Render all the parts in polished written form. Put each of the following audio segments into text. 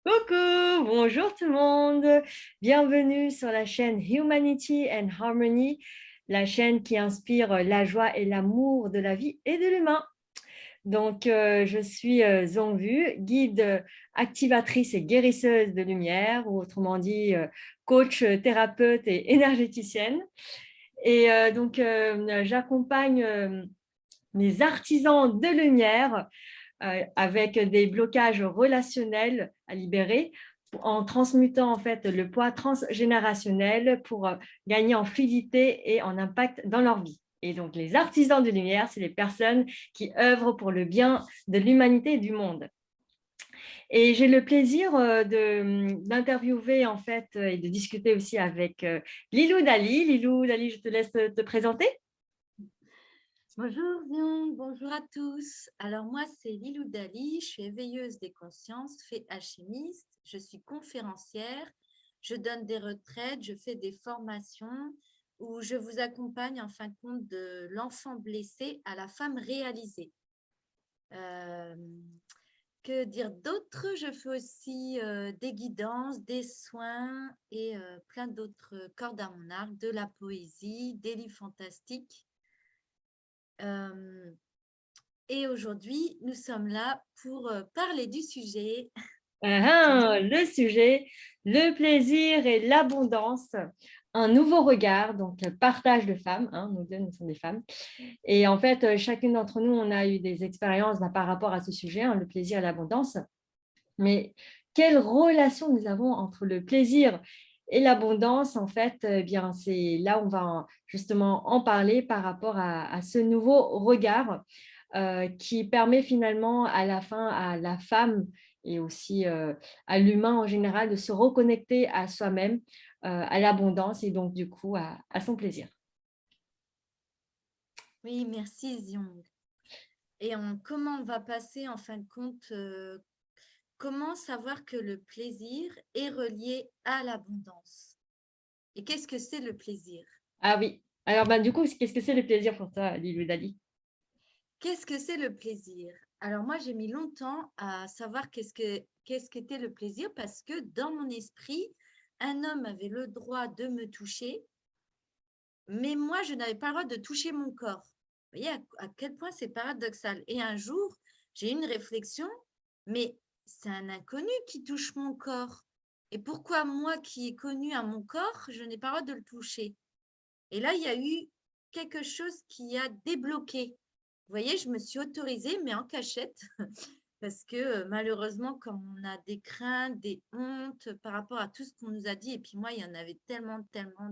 Coucou, bonjour tout le monde. Bienvenue sur la chaîne Humanity and Harmony, la chaîne qui inspire la joie et l'amour de la vie et de l'humain. Donc, je suis Zongvu, guide activatrice et guérisseuse de lumière, ou autrement dit, coach, thérapeute et énergéticienne. Et j'accompagne les artisans de lumière avec des blocages relationnels à libérer en transmutant en fait le poids transgénérationnel pour gagner en fluidité et en impact dans leur vie. Et donc, les artisans de lumière, c'est les personnes qui œuvrent pour le bien de l'humanité et du monde. Et j'ai le plaisir d'interviewer en fait et de discuter aussi avec Lilou Dali. Lilou Dali, je te laisse te présenter. Bonjour Zion, bonjour à tous. Alors moi c'est Lilou Dali, je suis éveilleuse des consciences, fée alchimiste, je suis conférencière, je donne des retraites, je fais des formations où je vous accompagne en fin de compte de l'enfant blessé à la femme réalisée. Que dire d'autre? Je fais aussi des guidances, des soins et plein d'autres cordes à mon arc, de la poésie, des livres fantastiques. Et aujourd'hui, nous sommes là pour parler du sujet. Le sujet, le plaisir et l'abondance, un nouveau regard, donc partage de femmes, hein, nous deux, nous sommes des femmes. Et en fait, chacune d'entre nous, on a eu des expériences par rapport à ce sujet, hein, le plaisir et l'abondance. Mais quelle relation nous avons entre le plaisir et l'abondance? En fait, bien, c'est là où on va justement en parler par rapport à ce nouveau regard qui permet finalement à la fin à la femme et aussi à l'humain en général de se reconnecter à soi-même, à l'abondance et donc du coup à son plaisir. Oui, merci Zion. Et comment on va passer en fin de compte, comment savoir que le plaisir est relié à l'abondance? Et qu'est-ce que c'est le plaisir? Ah oui. Alors, du coup, qu'est-ce que c'est le plaisir pour toi, Lilou Dali? Qu'est-ce que c'est le plaisir? Alors moi, j'ai mis longtemps à savoir qu'est-ce qu'était le plaisir parce que dans mon esprit, un homme avait le droit de me toucher, mais moi, je n'avais pas le droit de toucher mon corps. Vous voyez à quel point c'est paradoxal. Et un jour, j'ai eu une réflexion, mais c'est un inconnu qui touche mon corps. Et pourquoi moi qui ai connu à mon corps, je n'ai pas le droit de le toucher? Et là, il y a eu quelque chose qui a débloqué. Vous voyez, je me suis autorisée, mais en cachette, parce que malheureusement, comme on a des craintes, des hontes par rapport à tout ce qu'on nous a dit, et puis moi, il y en avait tellement, tellement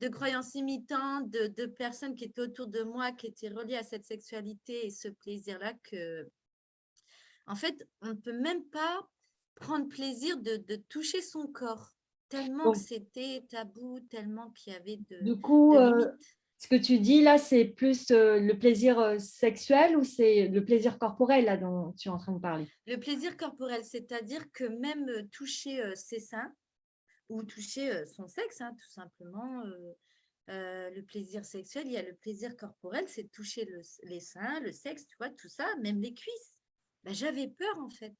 de croyances imitantes, de personnes qui étaient autour de moi, qui étaient reliées à cette sexualité et ce plaisir-là, que, en fait, on ne peut même pas prendre plaisir de toucher son corps, tellement que Donc, c'était tabou, tellement qu'il y avait du coup, de limites. ce que tu dis là, c'est plus le plaisir sexuel ou c'est le plaisir corporel là dont tu es en train de parler? Le plaisir corporel, c'est-à-dire que même toucher ses seins ou toucher son sexe, hein, tout simplement, le plaisir sexuel, il y a le plaisir corporel, c'est toucher les seins, le sexe, tu vois, tout ça, même les cuisses. Ben, j'avais peur en fait.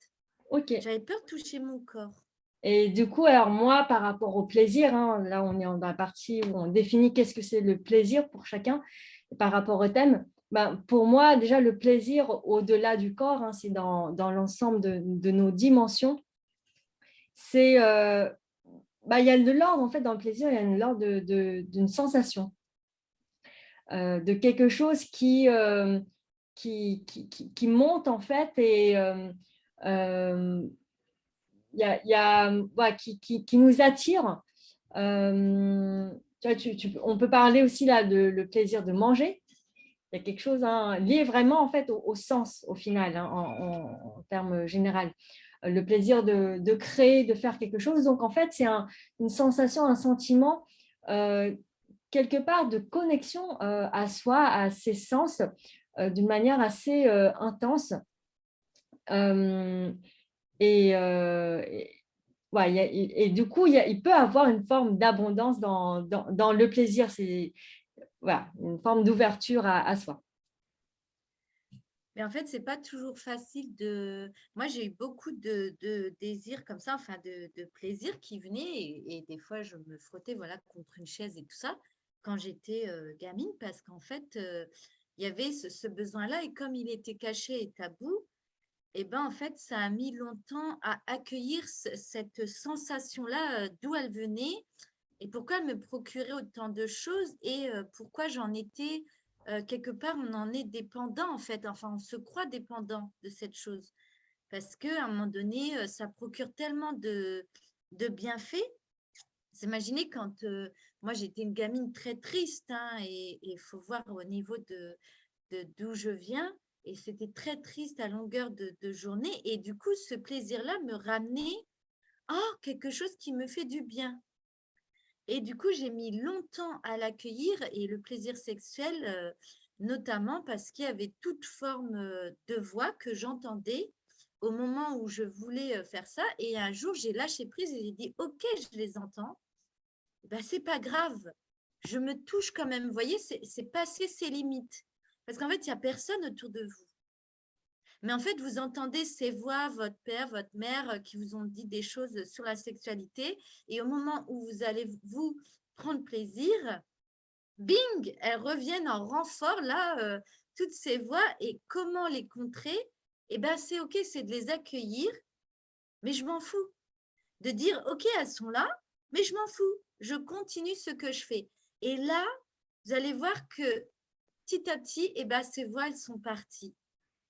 Ok. J'avais peur de toucher mon corps. Et du coup, alors moi, par rapport au plaisir, hein, là on est dans la partie où on définit qu'est-ce que c'est le plaisir pour chacun par rapport au thème. Pour moi, déjà, le plaisir au-delà du corps, hein, c'est dans l'ensemble de nos dimensions. C'est, il y a de l'ordre, en fait, dans le plaisir, il y a de l'ordre d'une sensation, de quelque chose qui monte, en fait, et qui nous attire. Tu vois, on peut parler aussi là de le plaisir de manger. Il y a quelque chose lié vraiment en fait au sens au final, hein, en termes général. Le plaisir de créer, de faire quelque chose. Donc en fait, c'est une sensation, un sentiment quelque part de connexion à soi, à ses sens, d'une manière assez intense. Euh, et du coup, il peut avoir une forme d'abondance dans le plaisir. C'est voilà, une forme d'ouverture à soi. Et en fait, c'est pas toujours facile de. Moi, j'ai eu beaucoup de désirs comme ça, enfin de plaisirs qui venaient. Et des fois, je me frottais voilà, contre une chaise et tout ça quand j'étais gamine parce qu'en fait, il y avait ce besoin-là. Et comme il était caché et tabou, et ben en fait, ça a mis longtemps à accueillir cette sensation-là, d'où elle venait et pourquoi elle me procurait autant de choses et pourquoi j'en étais, quelque part, on en est dépendant en fait, enfin on se croit dépendant de cette chose. Parce qu'à un moment donné, ça procure tellement de bienfaits. Vous imaginez quand moi j'étais une gamine très triste, hein, et il faut voir au niveau d'où je viens, et c'était très triste à longueur de journée, et du coup ce plaisir-là me ramenait quelque chose qui me fait du bien. Et du coup, j'ai mis longtemps à l'accueillir et le plaisir sexuel, notamment parce qu'il y avait toute forme de voix que j'entendais au moment où je voulais faire ça. Et un jour, j'ai lâché prise et j'ai dit, OK, je les entends. Ben, c'est pas grave. Je me touche quand même. Vous voyez, c'est passer ses limites. Parce qu'en fait, il n'y a personne autour de vous. Mais en fait, vous entendez ces voix, votre père, votre mère, qui vous ont dit des choses sur la sexualité. Et au moment où vous allez vous prendre plaisir, bing, elles reviennent en renfort, là, toutes ces voix. Et comment les contrer? Eh bien, c'est OK, c'est de les accueillir, mais je m'en fous. De dire, OK, elles sont là, mais je m'en fous. Je continue ce que je fais. Et là, vous allez voir que petit à petit, eh ben, ces voix, elles sont parties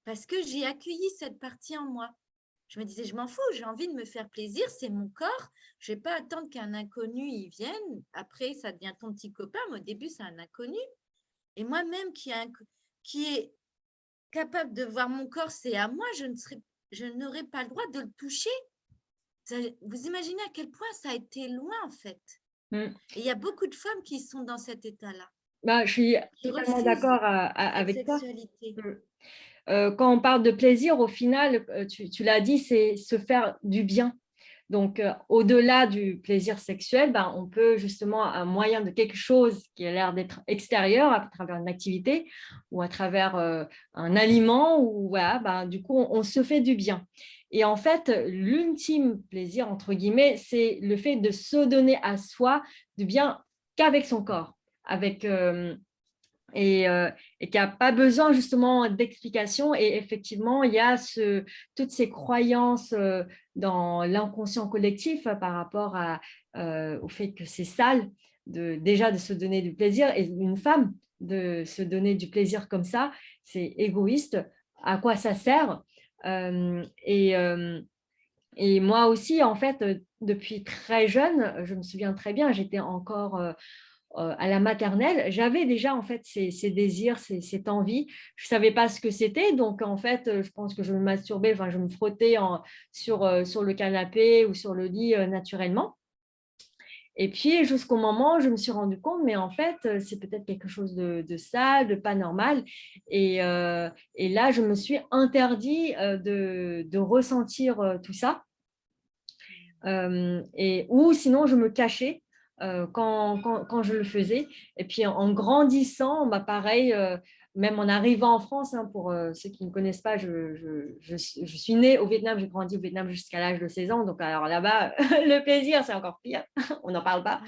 parce que j'ai accueilli cette partie en moi. Je me disais, je m'en fous, j'ai envie de me faire plaisir, c'est mon corps. Je ne vais pas attendre qu'un inconnu y vienne. Après, ça devient ton petit copain, mais au début, c'est un inconnu. Et moi-même qui est capable de voir mon corps, c'est à moi, je n'aurais pas le droit de le toucher. Vous imaginez à quel point ça a été loin, en fait. Mm. Et il y a beaucoup de femmes qui sont dans cet état-là, Bah, je suis qui totalement refusent d'accord cette avec toi. sexualité. Mm. Quand on parle de plaisir, au final, tu l'as dit, c'est se faire du bien. Donc, au-delà du plaisir sexuel, ben, on peut justement, à moyen de quelque chose qui a l'air d'être extérieur, à travers une activité ou à travers un aliment, ou voilà, ben, du coup, on se fait du bien. Et en fait, l'ultime plaisir, entre guillemets, c'est le fait de se donner à soi du bien qu'avec son corps, avec, et qui n'a pas besoin justement d'explication. Et effectivement, il y a toutes ces croyances dans l'inconscient collectif par rapport au fait que c'est sale déjà de se donner du plaisir, et une femme de se donner du plaisir comme ça, c'est égoïste. À quoi ça sert? Euh, et, euh, et moi aussi, en fait, depuis très jeune, je me souviens très bien, j'étais encore à la maternelle, j'avais déjà en fait ces désirs, cette envie. Je ne savais pas ce que c'était, donc en fait, je pense que je me masturbais, enfin, je me frottais sur le canapé ou sur le lit naturellement. Et puis, jusqu'au moment où je me suis rendu compte, mais en fait, c'est peut-être quelque chose de sale, de pas normal. Et là, je me suis interdit de ressentir tout ça. Ou sinon, je me cachais quand je le faisais. Et puis, en grandissant, bah, pareil, même en arrivant en France, hein, pour ceux qui ne connaissent pas, je suis née au Vietnam, j'ai grandi au Vietnam jusqu'à l'âge de 16 ans. Donc, alors là-bas, le plaisir, c'est encore pire. On n'en parle pas.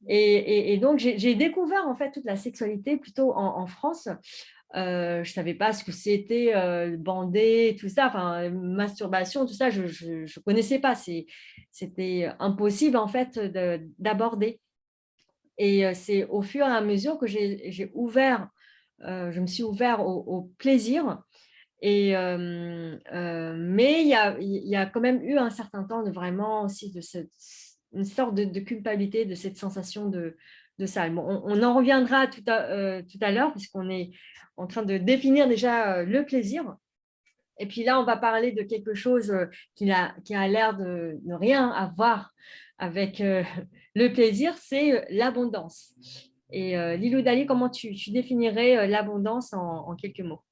Et donc, j'ai découvert en fait toute la sexualité plutôt en France. Je ne savais pas ce que c'était bander, tout ça, enfin, masturbation, tout ça, je ne connaissais pas. C'était impossible en fait d'aborder. Et c'est au fur et à mesure que j'ai ouvert, je me suis ouvert au plaisir. Mais il y a quand même eu un certain temps de vraiment aussi une sorte de culpabilité, de cette sensation de ça. Bon, on en reviendra tout à l'heure, puisqu'on est en train de définir déjà le plaisir. Et puis là, on va parler de quelque chose qui a l'air de ne rien avoir avec le plaisir, c'est l'abondance. Et Lilou Dali, comment tu définirais l'abondance en quelques mots?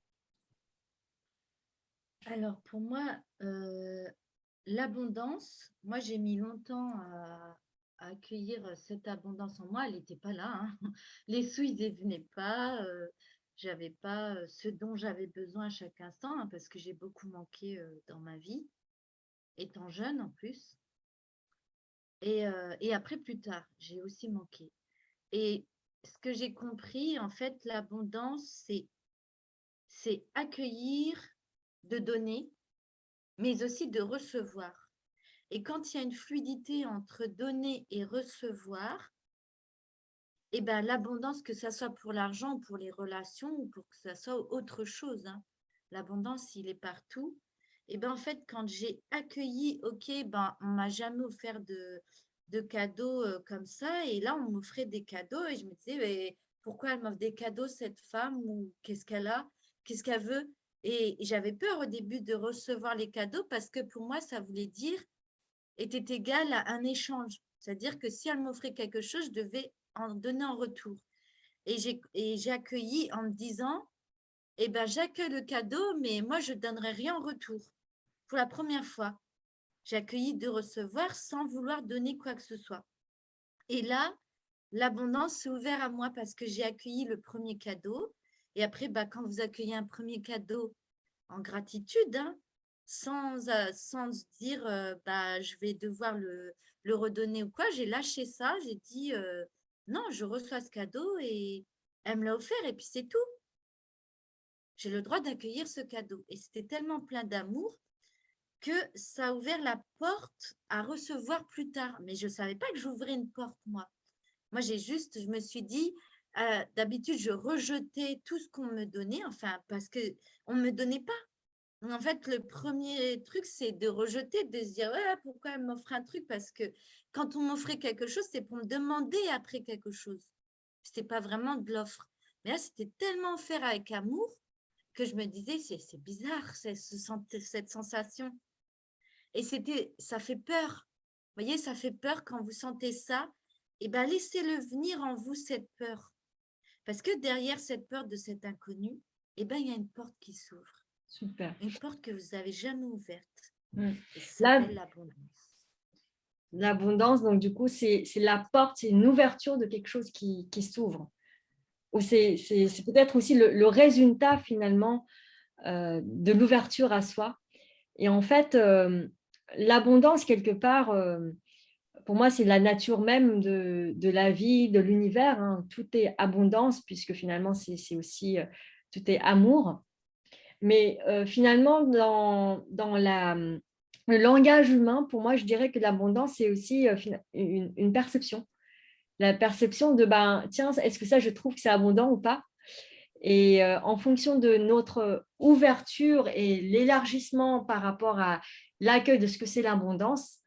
Alors, pour moi, l'abondance, moi, j'ai mis longtemps à accueillir cette abondance en moi. Elle n'était pas là, hein. Les sous, ils ne venaient pas. J'avais pas ce dont j'avais besoin à chaque instant, hein, parce que j'ai beaucoup manqué dans ma vie, étant jeune en plus. Et après, plus tard, j'ai aussi manqué. Et ce que j'ai compris, en fait, l'abondance, c'est accueillir, de donner, mais aussi de recevoir. Et quand il y a une fluidité entre donner et recevoir, eh ben, l'abondance, que ça soit pour l'argent, pour les relations, ou pour que ça soit autre chose, hein, l'abondance, il est partout. Et ben, en fait, quand j'ai accueilli, ok, ben, on m'a jamais offert de cadeaux comme ça, et là, on m'offrait des cadeaux, et je me disais, mais pourquoi elle m'offre des cadeaux, cette femme, ou qu'est-ce qu'elle a, qu'est-ce qu'elle veut? Et j'avais peur au début de recevoir les cadeaux parce que pour moi, ça voulait dire était égal à un échange. C'est-à-dire que si elle m'offrait quelque chose, je devais en donner en retour. Et j'ai accueilli en me disant, eh ben, j'accueille le cadeau, mais moi, je ne donnerai rien en retour. Pour la première fois, j'ai accueilli de recevoir sans vouloir donner quoi que ce soit. Et là, l'abondance s'est ouverte à moi parce que j'ai accueilli le premier cadeau. Et après, bah, quand vous accueillez un premier cadeau en gratitude, hein, sans se dire bah, je vais devoir le redonner ou quoi, j'ai lâché ça, j'ai dit non, je reçois ce cadeau et elle me l'a offert et puis c'est tout. J'ai le droit d'accueillir ce cadeau. Et c'était tellement plein d'amour que ça a ouvert la porte à recevoir plus tard. Mais je ne savais pas que j'ouvrais une porte, moi. Moi, je me suis dit, d'habitude, je rejetais tout ce qu'on me donnait, enfin, parce qu'on ne me donnait pas. En fait, le premier truc, c'est de rejeter, de se dire, ouais, pourquoi elle m'offre un truc? Parce que quand on m'offrait quelque chose, c'est pour me demander après quelque chose. Ce n'était pas vraiment de l'offre. Mais là, c'était tellement faire avec amour que je me disais, c'est bizarre, cette sensation. Et ça fait peur. Vous voyez, ça fait peur quand vous sentez ça. Et bien, laissez-le venir en vous, cette peur. Parce que derrière cette peur de cet inconnu, eh ben, il y a une porte qui s'ouvre. Super. Une porte que vous n'avez jamais ouverte. Mm. Et ça Là, s'appelle l'abondance. l'abondance, donc du coup, c'est la porte, c'est une ouverture de quelque chose qui s'ouvre. Ou c'est Ouais. peut-être aussi le résultat finalement de l'ouverture à soi. Et en fait, l'abondance, quelque part, pour moi, c'est la nature même de la vie, de l'univers, hein. Tout est abondance, puisque finalement, c'est aussi, tout est amour. Mais finalement, dans le langage humain, pour moi, je dirais que l'abondance, c'est aussi une perception. La perception de, ben, tiens, est-ce que ça, je trouve que c'est abondant ou pas? Et en fonction de notre ouverture et l'élargissement par rapport à l'accueil de ce que c'est l'abondance,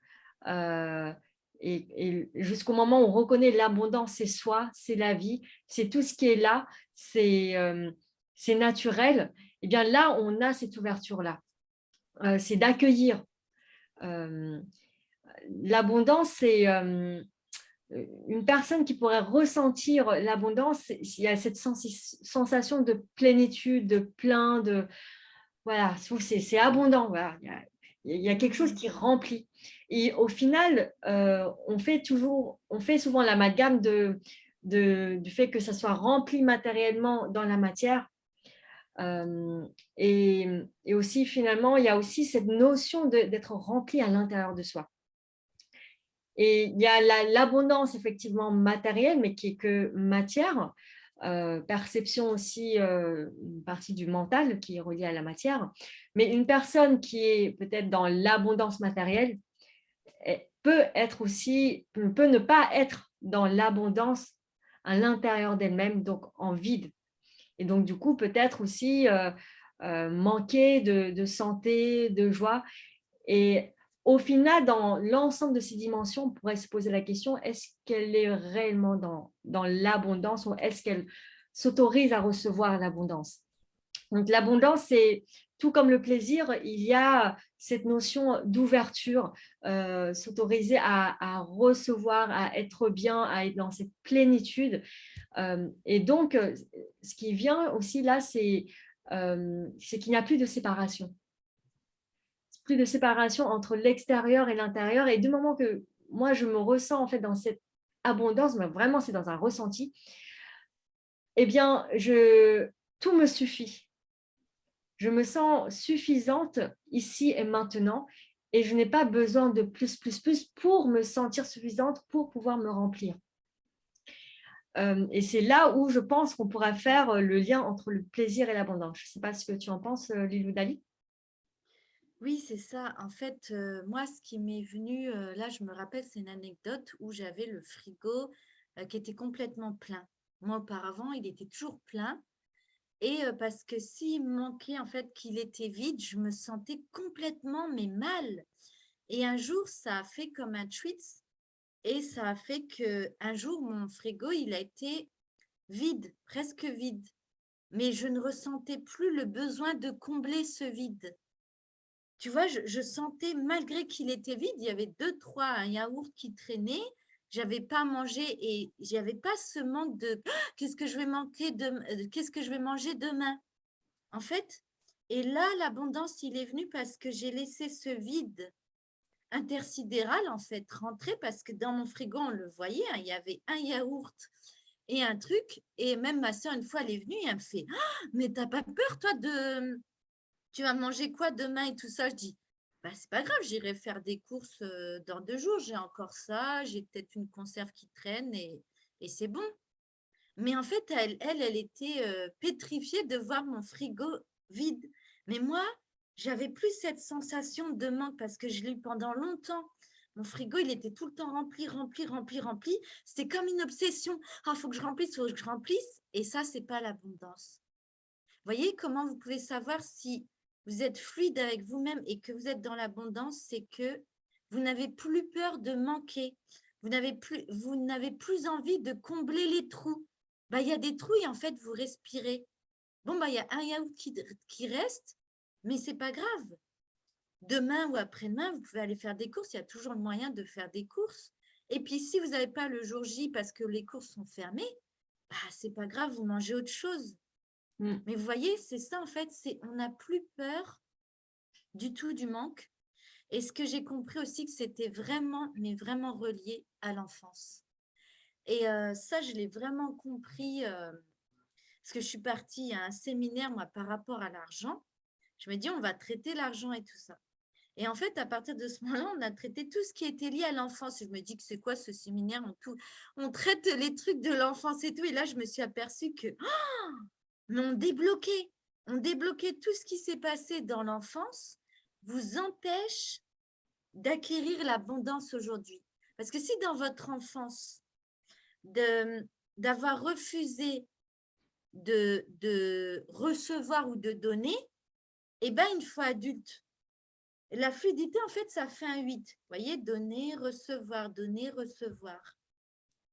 euh, et jusqu'au moment où on reconnaît l'abondance, c'est soi, c'est la vie, c'est tout ce qui est là, c'est naturel, et bien là, on a cette ouverture-là. C'est d'accueillir. Euh, L'abondance, c'est une personne qui pourrait ressentir l'abondance, il y a cette sensation de plénitude, de plein, de voilà, c'est abondant. Voilà. Il y a quelque chose qui remplit. Et au final, on fait souvent l'amalgame du fait que ça soit rempli matériellement dans la matière. Et aussi, finalement, il y a aussi cette notion d'être rempli à l'intérieur de soi. Et il y a l'abondance effectivement matérielle, mais qui est que matière, perception aussi, une partie du mental qui est reliée à la matière. Mais une personne qui est peut-être dans l'abondance matérielle peut ne pas être dans l'abondance à l'intérieur d'elle-même, donc en vide. Et donc du coup, peut-être aussi manquer de santé, de joie. Et au final, dans l'ensemble de ces dimensions, on pourrait se poser la question, est-ce qu'elle est réellement dans l'abondance ou est-ce qu'elle s'autorise à recevoir l'abondance? Donc l'abondance, c'est tout comme le plaisir, il y a cette notion d'ouverture, s'autoriser à recevoir, à être bien, à être dans cette plénitude. Et donc, ce qui vient aussi là, c'est qu'il n'y a plus de séparation. Plus de séparation entre l'extérieur et l'intérieur. Et du moment que moi, je me ressens en fait dans cette abondance, mais vraiment, c'est dans un ressenti, eh bien, tout me suffit. Je me sens suffisante ici et maintenant et je n'ai pas besoin de plus pour me sentir suffisante, pour pouvoir me remplir. Et c'est là où je pense qu'on pourra faire le lien entre le plaisir et l'abondance. Je ne sais pas ce que tu en penses, Lilou Dali. Oui, c'est ça. En fait, moi, ce qui m'est venu, là, je me rappelle, c'est une anecdote où j'avais le frigo qui était complètement plein. Moi, auparavant, il était toujours plein. Et parce que s'il me manquait, en fait, qu'il était vide, je me sentais complètement, mais mal. Et un jour, ça a fait comme un tweet. Et ça a fait que un jour, mon frigo, il a été vide, presque vide. Mais je ne ressentais plus le besoin de combler ce vide. Tu vois, je sentais, malgré qu'il était vide, il y avait deux, trois, un yaourt qui traînait. J'avais pas mangé et j'avais pas ce manque de qu'est-ce que je vais manquer de qu'est-ce que je vais manger demain en fait. Et là, l'abondance, il est venu parce que j'ai laissé ce vide intersidéral en fait rentrer parce que dans mon frigo, on le voyait, hein, il y avait un yaourt et un truc. Et même ma soeur, une fois, elle est venue et elle me fait mais t'as pas peur, toi, de tu vas manger quoi demain et tout ça. Je dis, bah, c'est pas grave, j'irai faire des courses dans 2 jours. J'ai encore ça, j'ai peut-être une conserve qui traîne et c'est bon. Mais en fait, elle était pétrifiée de voir mon frigo vide. Mais moi, j'avais plus cette sensation de manque parce que je l'ai eu pendant longtemps. Mon frigo, il était tout le temps rempli, rempli, rempli, rempli. C'était comme une obsession. Ah, il faut que je remplisse, il faut que je remplisse. Et ça, c'est pas l'abondance. Voyez comment vous pouvez savoir si vous êtes fluide avec vous-même et que vous êtes dans l'abondance, c'est que vous n'avez plus peur de manquer. Vous n'avez plus envie de combler les trous. Bah, il y a des trous et en fait, vous respirez. Bon, bah, il y a un yaourt qui reste, mais c'est pas grave. Demain ou après-demain, vous pouvez aller faire des courses. Il y a toujours le moyen de faire des courses. Et puis, si vous n'avez pas le jour J parce que les courses sont fermées, bah, c'est pas grave, vous mangez autre chose. Mais vous voyez, c'est ça en fait, on n'a plus peur du tout du manque. Et ce que j'ai compris aussi, que c'était vraiment, mais vraiment relié à l'enfance. Et ça, je l'ai vraiment compris parce que je suis partie à un séminaire, moi, par rapport à l'argent. Je me dis, on va traiter l'argent et tout ça. Et en fait, à partir de ce moment-là, on a traité tout ce qui était lié à l'enfance. Je me dis que c'est quoi ce séminaire on traite les trucs de l'enfance et tout. Et là, je me suis aperçue que mais on débloquait tout ce qui s'est passé dans l'enfance, vous empêche d'acquérir l'abondance aujourd'hui. Parce que si dans votre enfance, d'avoir refusé de recevoir ou de donner, eh bien, une fois adulte, la fluidité, en fait, ça fait un 8. Vous voyez, donner, recevoir.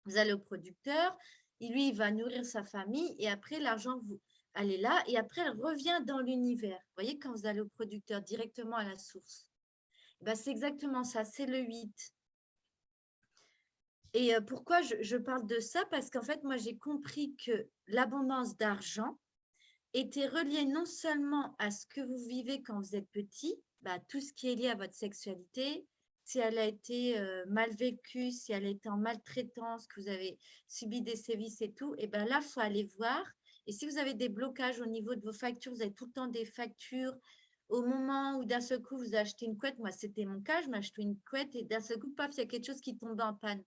Vous allez au producteur, lui, il va nourrir sa famille et après, l'argent, elle est là et après, elle revient dans l'univers. Vous voyez, quand vous allez au producteur directement à la source, ben, c'est exactement ça, c'est le 8. Et pourquoi je parle de ça? Parce qu'en fait, moi, j'ai compris que l'abondance d'argent était reliée non seulement à ce que vous vivez quand vous êtes petit, bah, tout ce qui est lié à votre sexualité, si elle a été mal vécue, si elle a été en maltraitance, que vous avez subi des sévices et tout, et bien là, il faut aller voir. Et si vous avez des blocages au niveau de vos factures, vous avez tout le temps des factures, au moment où d'un seul coup, vous achetez une couette, moi, c'était mon cas, je m'achetais une couette et d'un seul coup, paf, il y a quelque chose qui tombe en panne.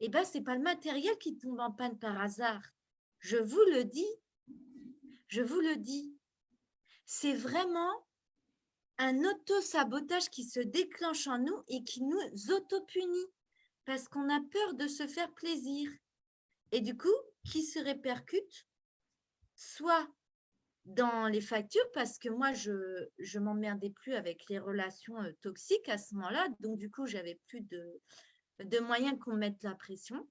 Et bien, ce n'est pas le matériel qui tombe en panne par hasard. Je vous le dis, je vous le dis. C'est vraiment un auto-sabotage qui se déclenche en nous et qui nous auto-punit parce qu'on a peur de se faire plaisir. Et du coup, qui se répercute soit dans les factures, parce que moi, je m'emmerdais plus avec les relations toxiques à ce moment-là. Donc, du coup, j'avais plus de moyens qu'on me mette la pression.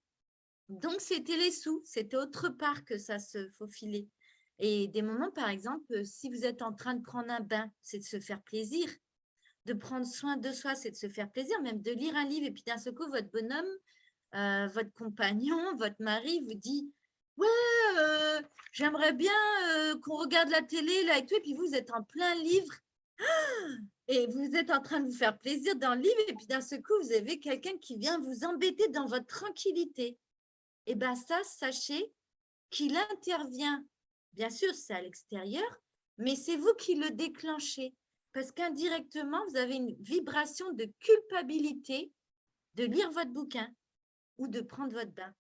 Donc, c'était les sous. C'était autre part que ça se faufilait. Et des moments, par exemple, si vous êtes en train de prendre un bain, c'est de se faire plaisir. De prendre soin de soi, c'est de se faire plaisir, même de lire un livre. Et puis d'un seul coup, votre bonhomme, votre compagnon, votre mari vous dit ouais, j'aimerais bien qu'on regarde la télé là et tout. Et puis vous êtes en plein livre et vous êtes en train de vous faire plaisir dans le livre. Et puis d'un seul coup, vous avez quelqu'un qui vient vous embêter dans votre tranquillité. Et bien ça, sachez qu'il intervient Bien sûr, c'est à l'extérieur, mais c'est vous qui le déclenchez. Parce qu'indirectement, vous avez une vibration de culpabilité de lire votre bouquin ou de prendre votre bain.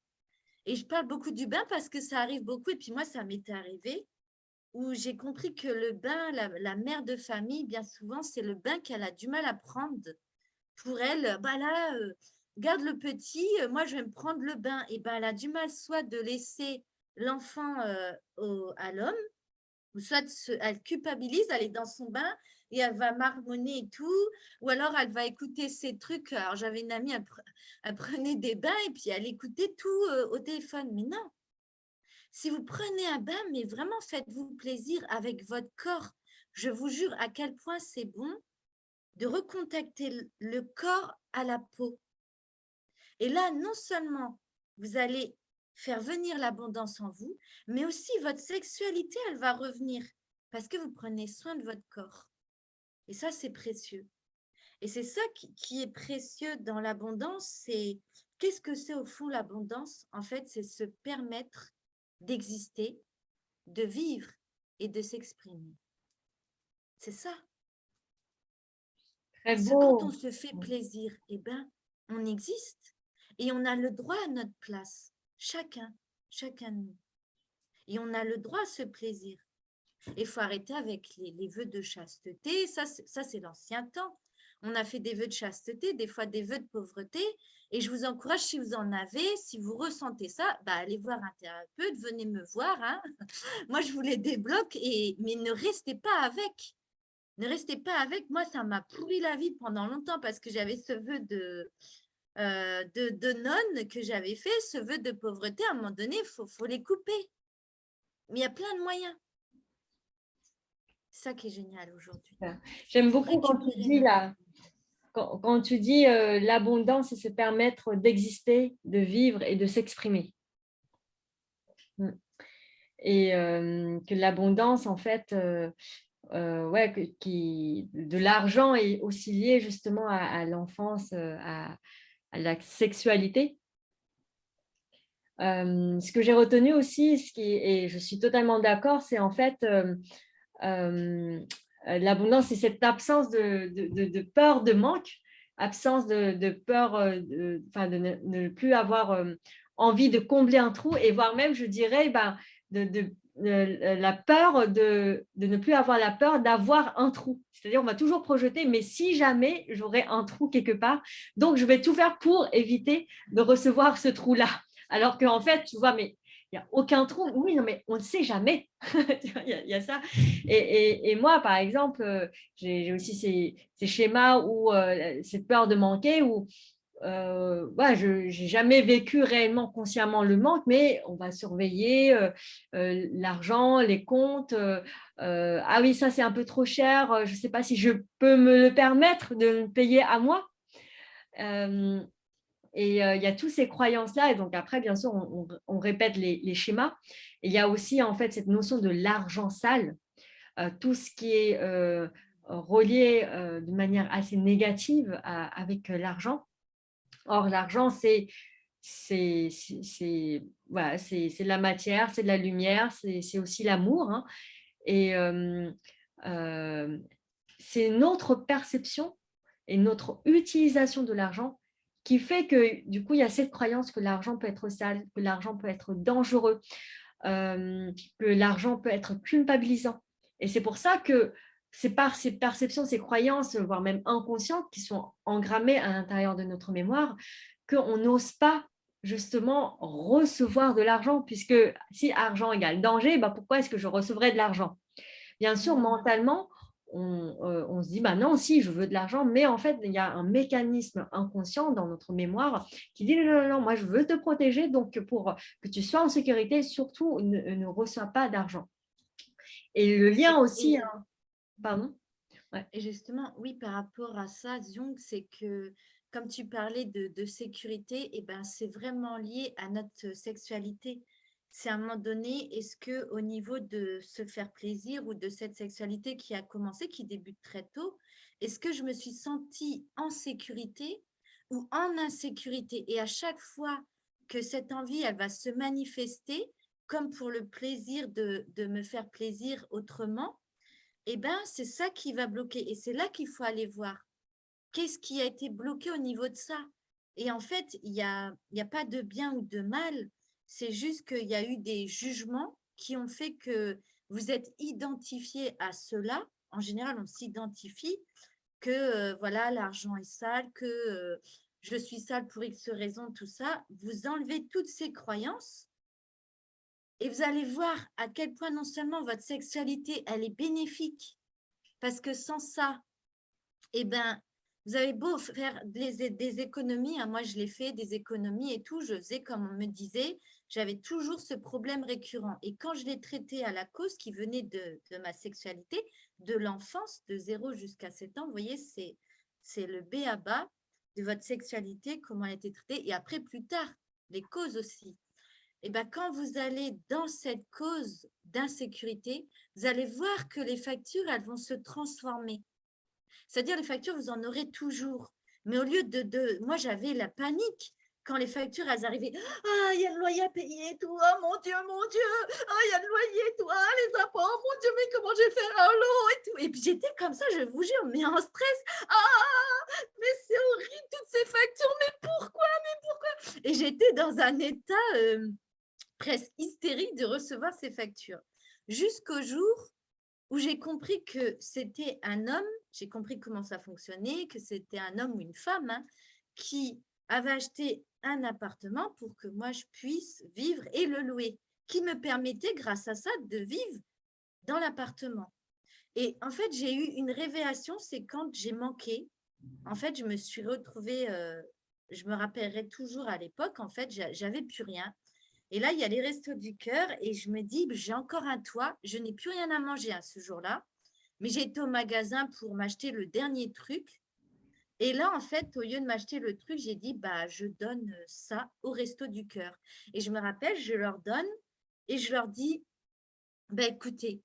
Et je parle beaucoup du bain parce que ça arrive beaucoup. Et puis moi, ça m'était arrivé où j'ai compris que le bain, la mère de famille, bien souvent, c'est le bain qu'elle a du mal à prendre. Pour elle, bah là, garde le petit, moi je vais me prendre le bain. Et ben elle a du mal soit de laisser l'enfant à l'homme, ou soit elle culpabilise, elle est dans son bain et elle va marmonner et tout, ou alors elle va écouter ces trucs. Alors j'avais une amie, elle prenait des bains et puis elle écoutait tout au téléphone. Mais non, si vous prenez un bain, mais vraiment faites-vous plaisir avec votre corps. Je vous jure à quel point c'est bon de recontacter le corps à la peau. Et là, non seulement vous allez faire venir l'abondance en vous, mais aussi votre sexualité, elle va revenir parce que vous prenez soin de votre corps. Et ça, c'est précieux. Et c'est ça qui est précieux dans l'abondance, c'est qu'est-ce que c'est au fond l'abondance? En fait, c'est se permettre d'exister, de vivre et de s'exprimer. C'est ça. Très Parce que quand on beau. se fait plaisir, eh ben, on existe et on a le droit à notre place. Chacun de nous. Et on a le droit à ce plaisir. Il faut arrêter avec les vœux de chasteté. Ça, c'est l'ancien temps. On a fait des vœux de chasteté, des fois des vœux de pauvreté. Et je vous encourage, si vous en avez, si vous ressentez ça, bah, allez voir un thérapeute, venez me voir. Hein. Moi, je vous les débloque, mais ne restez pas avec. Ne restez pas avec. Moi, ça m'a pourri la vie pendant longtemps parce que j'avais ce vœu de nonne que j'avais fait, ce vœu de pauvreté. À un moment donné, faut les couper. Mais il y a plein de moyens. C'est ça qui est génial aujourd'hui. J'aime Pour beaucoup quand tu récupérer dis notre là, quand tu dis l'abondance, c'est se permettre d'exister, de vivre et de s'exprimer. Mm. Et que l'abondance, en fait, ouais, de l'argent est aussi lié justement à l'enfance, à la sexualité. Ce que j'ai retenu aussi, et je suis totalement d'accord, c'est en fait l'abondance, c'est cette absence de peur de manque, absence de peur, de ne plus avoir envie de combler un trou, et voire même, je dirais, ben, la peur de ne plus avoir la peur d'avoir un trou. C'est-à-dire, on va toujours projeter, mais si jamais j'aurais un trou quelque part, donc je vais tout faire pour éviter de recevoir ce trou-là. Alors qu'en fait, tu vois, mais il n'y a aucun trou. Oui, non, mais on ne sait jamais. Il y a ça. Et moi, par exemple, j'ai aussi ces schémas où cette peur de manquer, où je n'ai jamais vécu réellement consciemment le manque, mais on va surveiller l'argent, les comptes. Ah oui, ça c'est un peu trop cher, je ne sais pas si je peux me le permettre de me payer à moi. Et il y a toutes ces croyances-là. Et donc après, bien sûr, on répète les schémas. Et il y a aussi en fait cette notion de l'argent sale, tout ce qui est relié de manière assez négative avec l'argent. Or, l'argent, voilà, c'est de la matière, c'est de la lumière, c'est aussi l'amour. Hein. Et c'est notre perception et notre utilisation de l'argent qui fait que, du coup, il y a cette croyance que l'argent peut être sale, que l'argent peut être dangereux, que l'argent peut être culpabilisant. Et c'est pour ça que c'est par ces perceptions, ces croyances, voire même inconscientes, qui sont engrammées à l'intérieur de notre mémoire, qu'on n'ose pas justement recevoir de l'argent, puisque si argent égale danger, bah pourquoi est-ce que je recevrais de l'argent? Bien sûr, mentalement, on se dit, bah non, si, je veux de l'argent, mais en fait, il y a un mécanisme inconscient dans notre mémoire qui dit, non, non, non, moi, je veux te protéger, donc pour que tu sois en sécurité, surtout, ne reçois pas d'argent. Et le lien aussi, et, hein, pardon? Ouais. et justement, oui, par rapport à ça, Ziong, c'est que comme tu parlais de sécurité, et ben, c'est vraiment lié à notre sexualité. C'est à un moment donné, est-ce que au niveau de se faire plaisir ou de cette sexualité qui a commencé, qui débute très tôt, est-ce que je me suis sentie en sécurité ou en insécurité? Et à chaque fois que cette envie, elle va se manifester, comme pour le plaisir de me faire plaisir autrement, eh ben, c'est ça qui va bloquer. Et c'est là qu'il faut aller voir. Qu'est-ce qui a été bloqué au niveau de ça? Et en fait, il y a pas de bien ou de mal. C'est juste qu'il y a eu des jugements qui ont fait que vous êtes identifié à cela. En général, on s'identifie que voilà, l'argent est sale, que je suis sale pour X raison, tout ça. Vous enlevez toutes ces croyances et vous allez voir à quel point non seulement votre sexualité, elle est bénéfique, parce que sans ça, eh ben, vous avez beau faire des économies, hein, moi je l'ai fait, des économies et tout, je faisais comme on me disait, j'avais toujours ce problème récurrent. Et quand je l'ai traité à la cause qui venait de ma sexualité, de l'enfance, de 0 jusqu'à 7 ans, vous voyez, c'est le B à bas de votre sexualité, comment elle a été traitée, et après plus tard, les causes aussi. Et ben, quand vous allez dans cette cause d'insécurité, vous allez voir que les factures, elles vont se transformer. C'est-à-dire, les factures, vous en aurez toujours. Mais au lieu moi, j'avais la panique quand les factures, elles arrivaient. Ah, il y a le loyer à payer et tout. Oh, mon Dieu, mon Dieu. Ah, il y a le loyer et tout. Ah, les impôts. Oh, mon Dieu, mais comment je vais faire un lot et tout. Et puis, j'étais comme ça, je vous jure, mais en stress. Ah, mais c'est horrible, toutes ces factures. Mais pourquoi? Mais pourquoi? Et j'étais dans un état presque hystérique de recevoir ces factures. Jusqu'au jour où j'ai compris que c'était un homme, j'ai compris comment ça fonctionnait, que c'était un homme ou une femme qui avait acheté un appartement pour que moi je puisse vivre et le louer, qui me permettait grâce à ça de vivre dans l'appartement. Et en fait, j'ai eu une révélation, c'est quand j'ai manqué. En fait, je me suis retrouvée, je me rappellerai toujours à l'époque, en fait, j'avais plus rien. Et là, il y a les restos du cœur et je me dis, j'ai encore un toit, je n'ai plus rien à manger à ce jour-là, mais j'ai été au magasin pour m'acheter le dernier truc. Et là, en fait, au lieu de m'acheter le truc, j'ai dit, bah, je donne ça au resto du cœur. Et je me rappelle, je leur donne et je leur dis, bah, écoutez,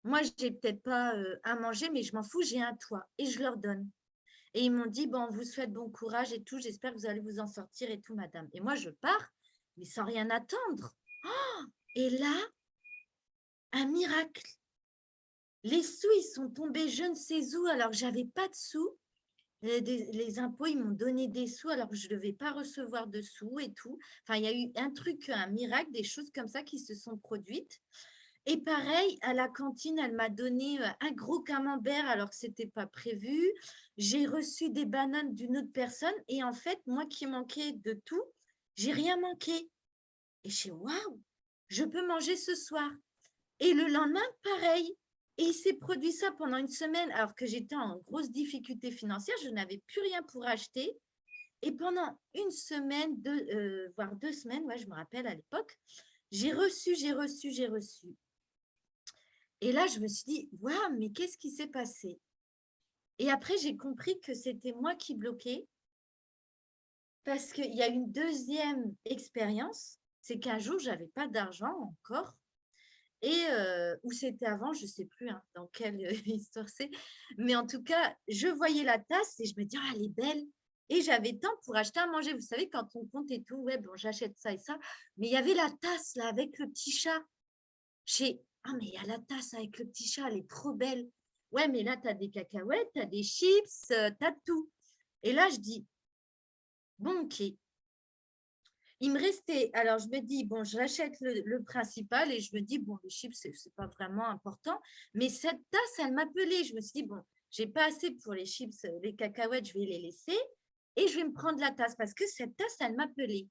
moi, j'ai peut-être pas à manger, mais je m'en fous, j'ai un toit. Et je leur donne. Et ils m'ont dit, bon, on vous souhaite bon courage et tout, j'espère que vous allez vous en sortir et tout, madame. Et moi, je pars, mais sans rien attendre. Oh, et là, un miracle. Les sous, ils sont tombés je ne sais où, alors que j'avais pas de sous. Les impôts, ils m'ont donné des sous alors que je ne devais pas recevoir de sous et tout. Enfin, il y a eu un truc, un miracle, des choses comme ça qui se sont produites. Et pareil, à la cantine, elle m'a donné un gros camembert alors que ce n'était pas prévu. J'ai reçu des bananes d'une autre personne. Et en fait, moi qui manquais de tout, j'ai rien manqué. Et je suis waouh, je peux manger ce soir. Et le lendemain, pareil. Et il s'est produit ça pendant une semaine alors que j'étais en grosse difficulté financière. Je n'avais plus rien pour acheter. Et pendant une semaine, voire 2 semaines, ouais, je me rappelle à l'époque, j'ai reçu, j'ai reçu, j'ai reçu. Et là, je me suis dit, waouh, mais qu'est-ce qui s'est passé? Et après, j'ai compris que c'était moi qui bloquais parce qu'il y a une deuxième expérience. C'est qu'un jour, je n'avais pas d'argent encore. Et où c'était avant, je ne sais plus dans quelle histoire c'est. Mais en tout cas, je voyais la tasse et je me dis, ah, elle est belle. Et j'avais temps pour acheter à manger. Vous savez, quand on compte et tout, ouais, bon, j'achète ça et ça. Mais il y avait la tasse là avec le petit chat. Ah, mais il y a la tasse avec le petit chat, elle est trop belle. Ouais, mais là, tu as des cacahuètes, tu as des chips, tu as tout. Et là, je dis, bon, ok. Il me restait, alors je me dis, bon, je rachète le principal et je me dis, bon, les chips, ce n'est pas vraiment important. Mais cette tasse, elle m'appelait. Je me suis dit, bon, j'ai pas assez pour les chips, les cacahuètes, je vais les laisser et je vais me prendre la tasse parce que cette tasse, elle m'appelait.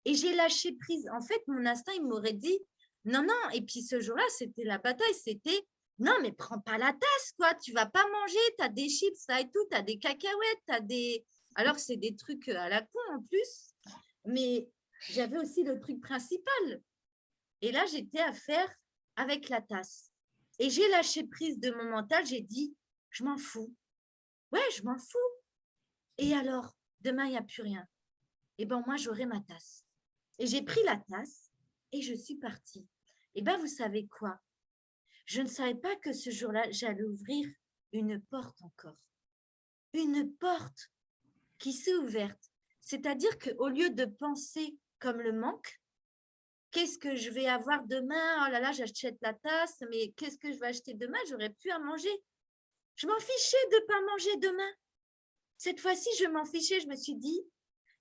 Et j'ai lâché prise. En fait, mon instinct, il m'aurait dit, non, non. Et puis ce jour-là, c'était la bataille. C'était, non, mais prends pas la tasse, quoi. Tu vas pas manger. Tu as des chips, ça et tout. Tu as des cacahuètes, tu as des. Alors, c'est des trucs à la con en plus. Mais j'avais aussi le truc principal. Et là, j'étais à faire avec la tasse. Et j'ai lâché prise de mon mental. J'ai dit, je m'en fous. Ouais, je m'en fous. Et alors, demain, il n'y a plus rien. Et ben moi, j'aurai ma tasse. Et j'ai pris la tasse et je suis partie. Et bien, vous savez quoi? Je ne savais pas que ce jour-là, j'allais ouvrir une porte encore. Une porte qui s'est ouverte. C'est-à-dire qu'au lieu de penser comme le manque, qu'est-ce que je vais avoir demain? Oh là là, j'achète la tasse, mais qu'est-ce que je vais acheter demain? J'aurais plus à manger. Je m'en fichais de ne pas manger demain. Cette fois-ci, je m'en fichais, je me suis dit,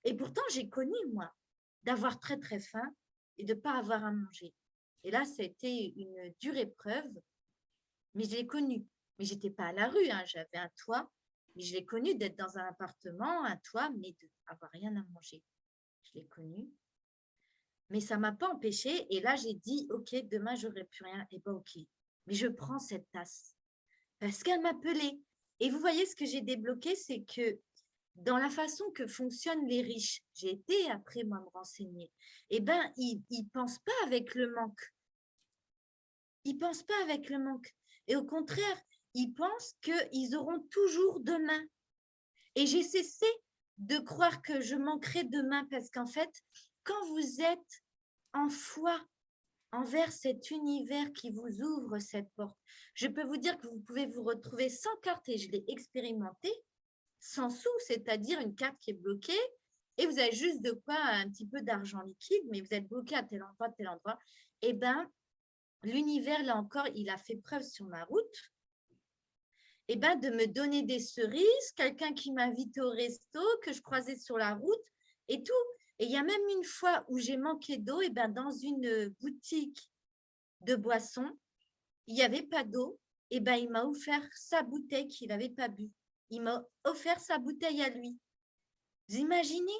et pourtant j'ai connu, moi, d'avoir très très faim et de ne pas avoir à manger. Et là, ça a été une dure épreuve, mais je l'ai connu. Mais je n'étais pas à la rue, hein, j'avais un toit, mais je l'ai connu d'être dans un appartement, un toit, mais de n'avoir rien à manger. Je l'ai connu. Mais ça ne m'a pas empêché. Et là, j'ai dit, OK, demain, je n'aurai plus rien. Et bien, OK. Mais je prends cette tasse parce qu'elle m'appelait. Et vous voyez, ce que j'ai débloqué, c'est que dans la façon que fonctionnent les riches, j'ai été après, moi, me renseigner. Eh bien, ils ne pensent pas avec le manque. Ils ne pensent pas avec le manque. Et au contraire, ils pensent qu'ils auront toujours demain. Et j'ai cessé de croire que je manquerai demain parce qu'en fait, quand vous êtes en foi envers cet univers qui vous ouvre cette porte, je peux vous dire que vous pouvez vous retrouver sans carte, et je l'ai expérimenté, sans sous, c'est-à-dire une carte qui est bloquée, et vous avez juste de quoi, un petit peu d'argent liquide, mais vous êtes bloqué à tel endroit, et bien, l'univers, là encore, il a fait preuve sur ma route, et ben, de me donner des cerises, quelqu'un qui m'invitait au resto, que je croisais sur la route, et tout. Et il y a même une fois où j'ai manqué d'eau, et ben, dans une boutique de boissons, il n'y avait pas d'eau, et ben, il m'a offert sa bouteille qu'il n'avait pas bu. Il m'a offert sa bouteille à lui. Vous imaginez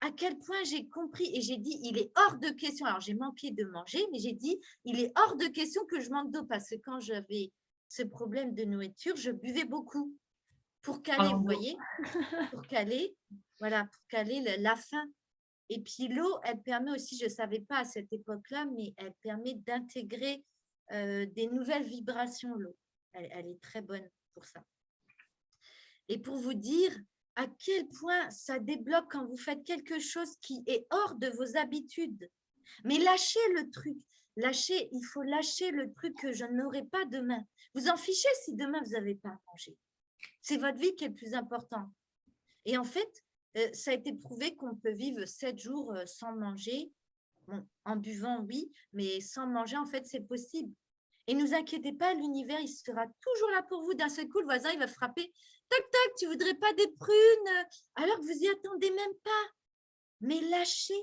à quel point j'ai compris, et j'ai dit, il est hors de question. Alors, j'ai manqué de manger, mais j'ai dit, il est hors de question que je manque d'eau, parce que quand j'avais ce problème de nourriture, je buvais beaucoup pour caler, vous voyez, pour caler, voilà, pour caler la faim. Et puis l'eau, elle permet aussi, je ne savais pas à cette époque-là, mais elle permet d'intégrer des nouvelles vibrations, l'eau. Elle est très bonne pour ça. Et pour vous dire à quel point ça débloque quand vous faites quelque chose qui est hors de vos habitudes. Mais lâchez le truc. Lâchez, il faut lâcher le truc que je n'aurai pas demain. Vous en fichez si demain vous n'avez pas à manger. C'est votre vie qui est le plus important. Et en fait, ça a été prouvé qu'on peut vivre 7 jours sans manger. Bon, en buvant, oui, mais sans manger, en fait, c'est possible. Et ne vous inquiétez pas, l'univers, il sera toujours là pour vous. D'un seul coup, le voisin, il va frapper. Tac, tac, tu ne voudrais pas des prunes alors que vous n'y attendez même pas. Mais lâchez.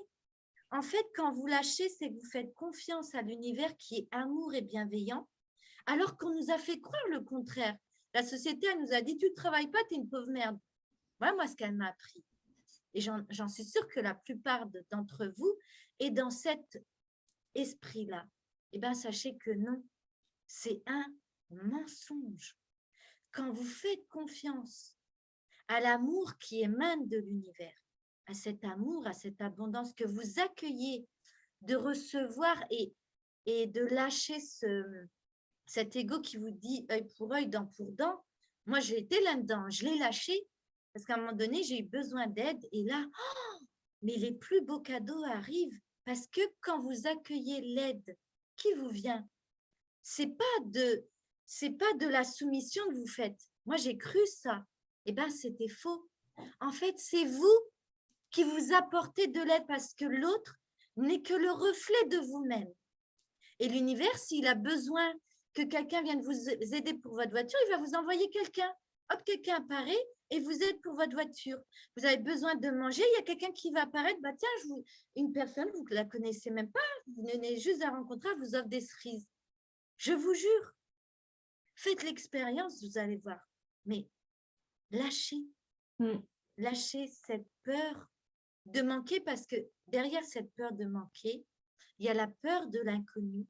En fait, quand vous lâchez, c'est que vous faites confiance à l'univers qui est amour et bienveillant, alors qu'on nous a fait croire le contraire. La société, elle nous a dit, tu ne travailles pas, tu es une pauvre merde. Voilà, moi, ce qu'elle m'a appris. Et j'en suis sûre que la plupart d'entre vous est dans cet esprit-là. Eh bien, sachez que non, c'est un mensonge. Quand vous faites confiance à l'amour qui émane de l'univers, à cet amour, à cette abondance que vous accueillez, de recevoir et de lâcher cet ego qui vous dit œil pour œil, dent pour dent. Moi, j'ai été là-dedans, je l'ai lâché parce qu'à un moment donné, j'ai eu besoin d'aide et là, mais les plus beaux cadeaux arrivent parce que quand vous accueillez l'aide qui vous vient, c'est pas de la soumission que vous faites. Moi, j'ai cru ça. Eh bien, c'était faux. En fait, c'est vous qui vous apportez de l'aide parce que l'autre n'est que le reflet de vous-même. Et l'univers, s'il a besoin que quelqu'un vienne vous aider pour votre voiture, il va vous envoyer quelqu'un. Hop, quelqu'un apparaît et vous aide pour votre voiture. Vous avez besoin de manger, il y a quelqu'un qui va apparaître. Bah, tiens, une personne, vous ne la connaissez même pas, vous venez juste à rencontrer, elle vous offre des cerises. Je vous jure, faites l'expérience, vous allez voir. Mais lâchez, lâchez cette peur de manquer, parce que derrière cette peur de manquer, il y a la peur de l'inconnu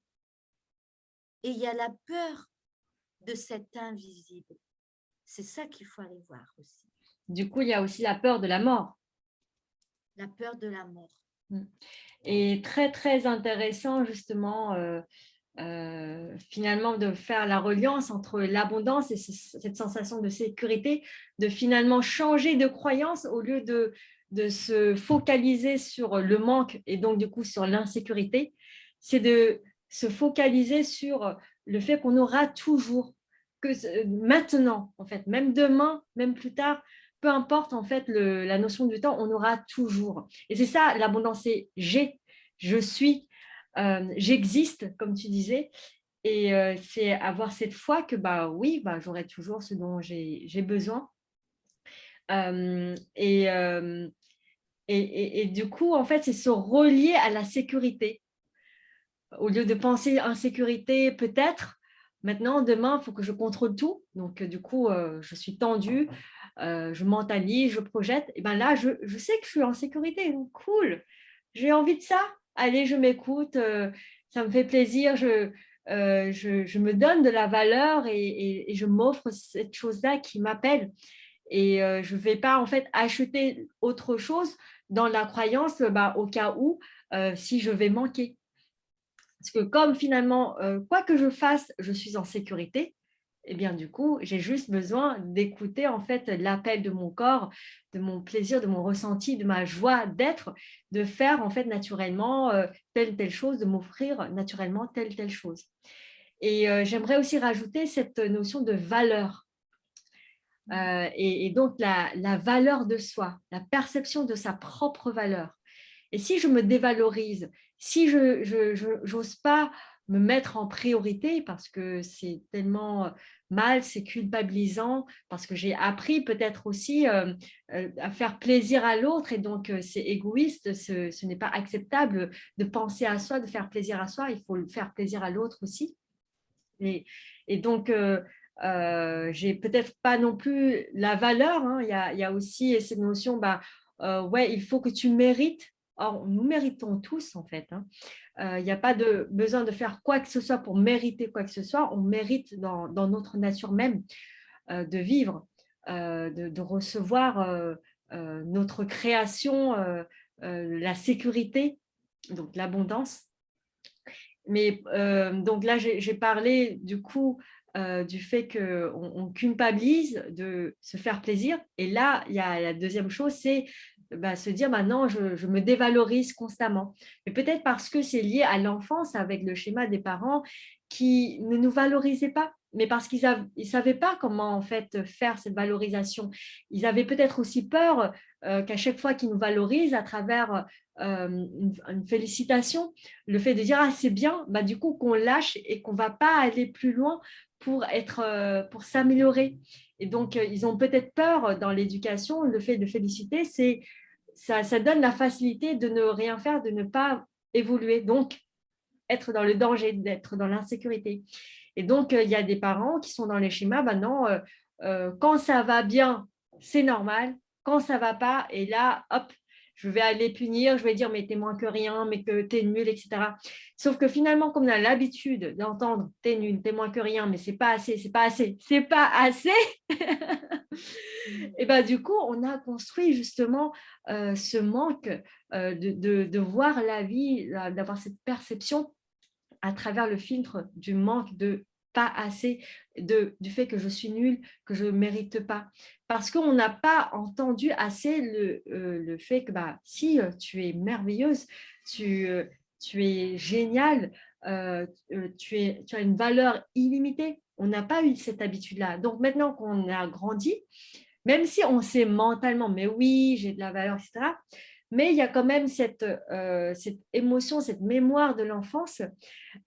et il y a la peur de cet invisible. C'est ça qu'il faut aller voir aussi. Du coup, il y a aussi la peur de la mort. La peur de la mort. Et très, très intéressant, justement, finalement, de faire la reliance entre l'abondance et cette sensation de sécurité, de finalement changer de croyance au lieu de se focaliser sur le manque et donc, du coup, sur l'insécurité. C'est de se focaliser sur le fait qu'on aura toujours, que maintenant, en fait, même demain, même plus tard, peu importe en fait la notion du temps, on aura toujours. Et c'est ça, l'abondance, c'est j'ai, je suis, j'existe, comme tu disais. Et c'est avoir cette foi que, bah oui, bah, j'aurai toujours ce dont j'ai besoin. Euh, et, euh, et du coup, en fait, c'est se relier à la sécurité. Au lieu de penser insécurité, peut-être, maintenant, demain, il faut que je contrôle tout. Donc, du coup, je suis tendue, je mentalise, je projette. Et ben là, je sais que je suis en sécurité. Donc, cool. J'ai envie de ça. Allez, je m'écoute. Ça me fait plaisir. Je me donne de la valeur et je m'offre cette chose-là qui m'appelle. Et je ne vais pas, en fait, acheter autre chose dans la croyance, bah, au cas où, si je vais manquer. Parce que comme finalement, quoi que je fasse, je suis en sécurité, et bien du coup, j'ai juste besoin d'écouter en fait l'appel de mon corps, de mon plaisir, de mon ressenti, de ma joie d'être, de faire en fait naturellement telle chose, de m'offrir naturellement telle chose. Et j'aimerais aussi rajouter cette notion de valeur. Et donc la valeur de soi, la perception de sa propre valeur. Et si je me dévalorise, si je n'ose pas me mettre en priorité parce que c'est tellement mal, c'est culpabilisant, parce que j'ai appris peut-être aussi à faire plaisir à l'autre et donc c'est égoïste, ce n'est pas acceptable de penser à soi, de faire plaisir à soi, il faut faire plaisir à l'autre aussi. Et, et donc, j'ai peut-être pas non plus la valeur. Hein. Il y a aussi cette notion, bah, ouais, il faut que tu mérites. Or, nous méritons tous, en fait. Hein. Il n'y a pas de besoin de faire quoi que ce soit pour mériter quoi que ce soit. On mérite dans notre nature même de vivre, de recevoir notre création, la sécurité, donc l'abondance. Mais donc là, j'ai parlé du coup du fait qu'on culpabilise de se faire plaisir. Et là, il y a la deuxième chose, c'est bah, se dire maintenant, je me dévalorise constamment. Mais peut-être parce que c'est lié à l'enfance avec le schéma des parents qui ne nous valorisaient pas. Mais parce qu'ils ne savaient pas comment en fait faire cette valorisation. Ils avaient peut-être aussi peur qu'à chaque fois qu'ils nous valorisent à travers une félicitation, le fait de dire ah c'est bien, bah, du coup qu'on lâche et qu'on ne va pas aller plus loin pour s'améliorer. Et donc ils ont peut-être peur dans l'éducation, le fait de féliciter, ça donne la facilité de ne rien faire, de ne pas évoluer, donc être dans le danger, d'être dans l'insécurité. Et donc il y a des parents qui sont dans les schémas, bah non, quand ça va bien, c'est normal, quand ça va pas, et là, hop, je vais aller punir, je vais dire mais t'es moins que rien, mais que t'es nul, etc. Sauf que finalement, comme on a l'habitude d'entendre t'es nul, t'es moins que rien, mais c'est pas assez, c'est pas assez, c'est pas assez, et ben du coup, on a construit justement ce manque de voir la vie, d'avoir cette perception à travers le filtre du manque de pas assez, du fait que je suis nulle, que je ne mérite pas. Parce qu'on n'a pas entendu assez le fait que bah, si tu es merveilleuse, tu es géniale, tu as une valeur illimitée. On n'a pas eu cette habitude-là. Donc maintenant qu'on a grandi, même si on sait mentalement, mais oui, j'ai de la valeur, etc., mais il y a quand même cette émotion, cette mémoire de l'enfance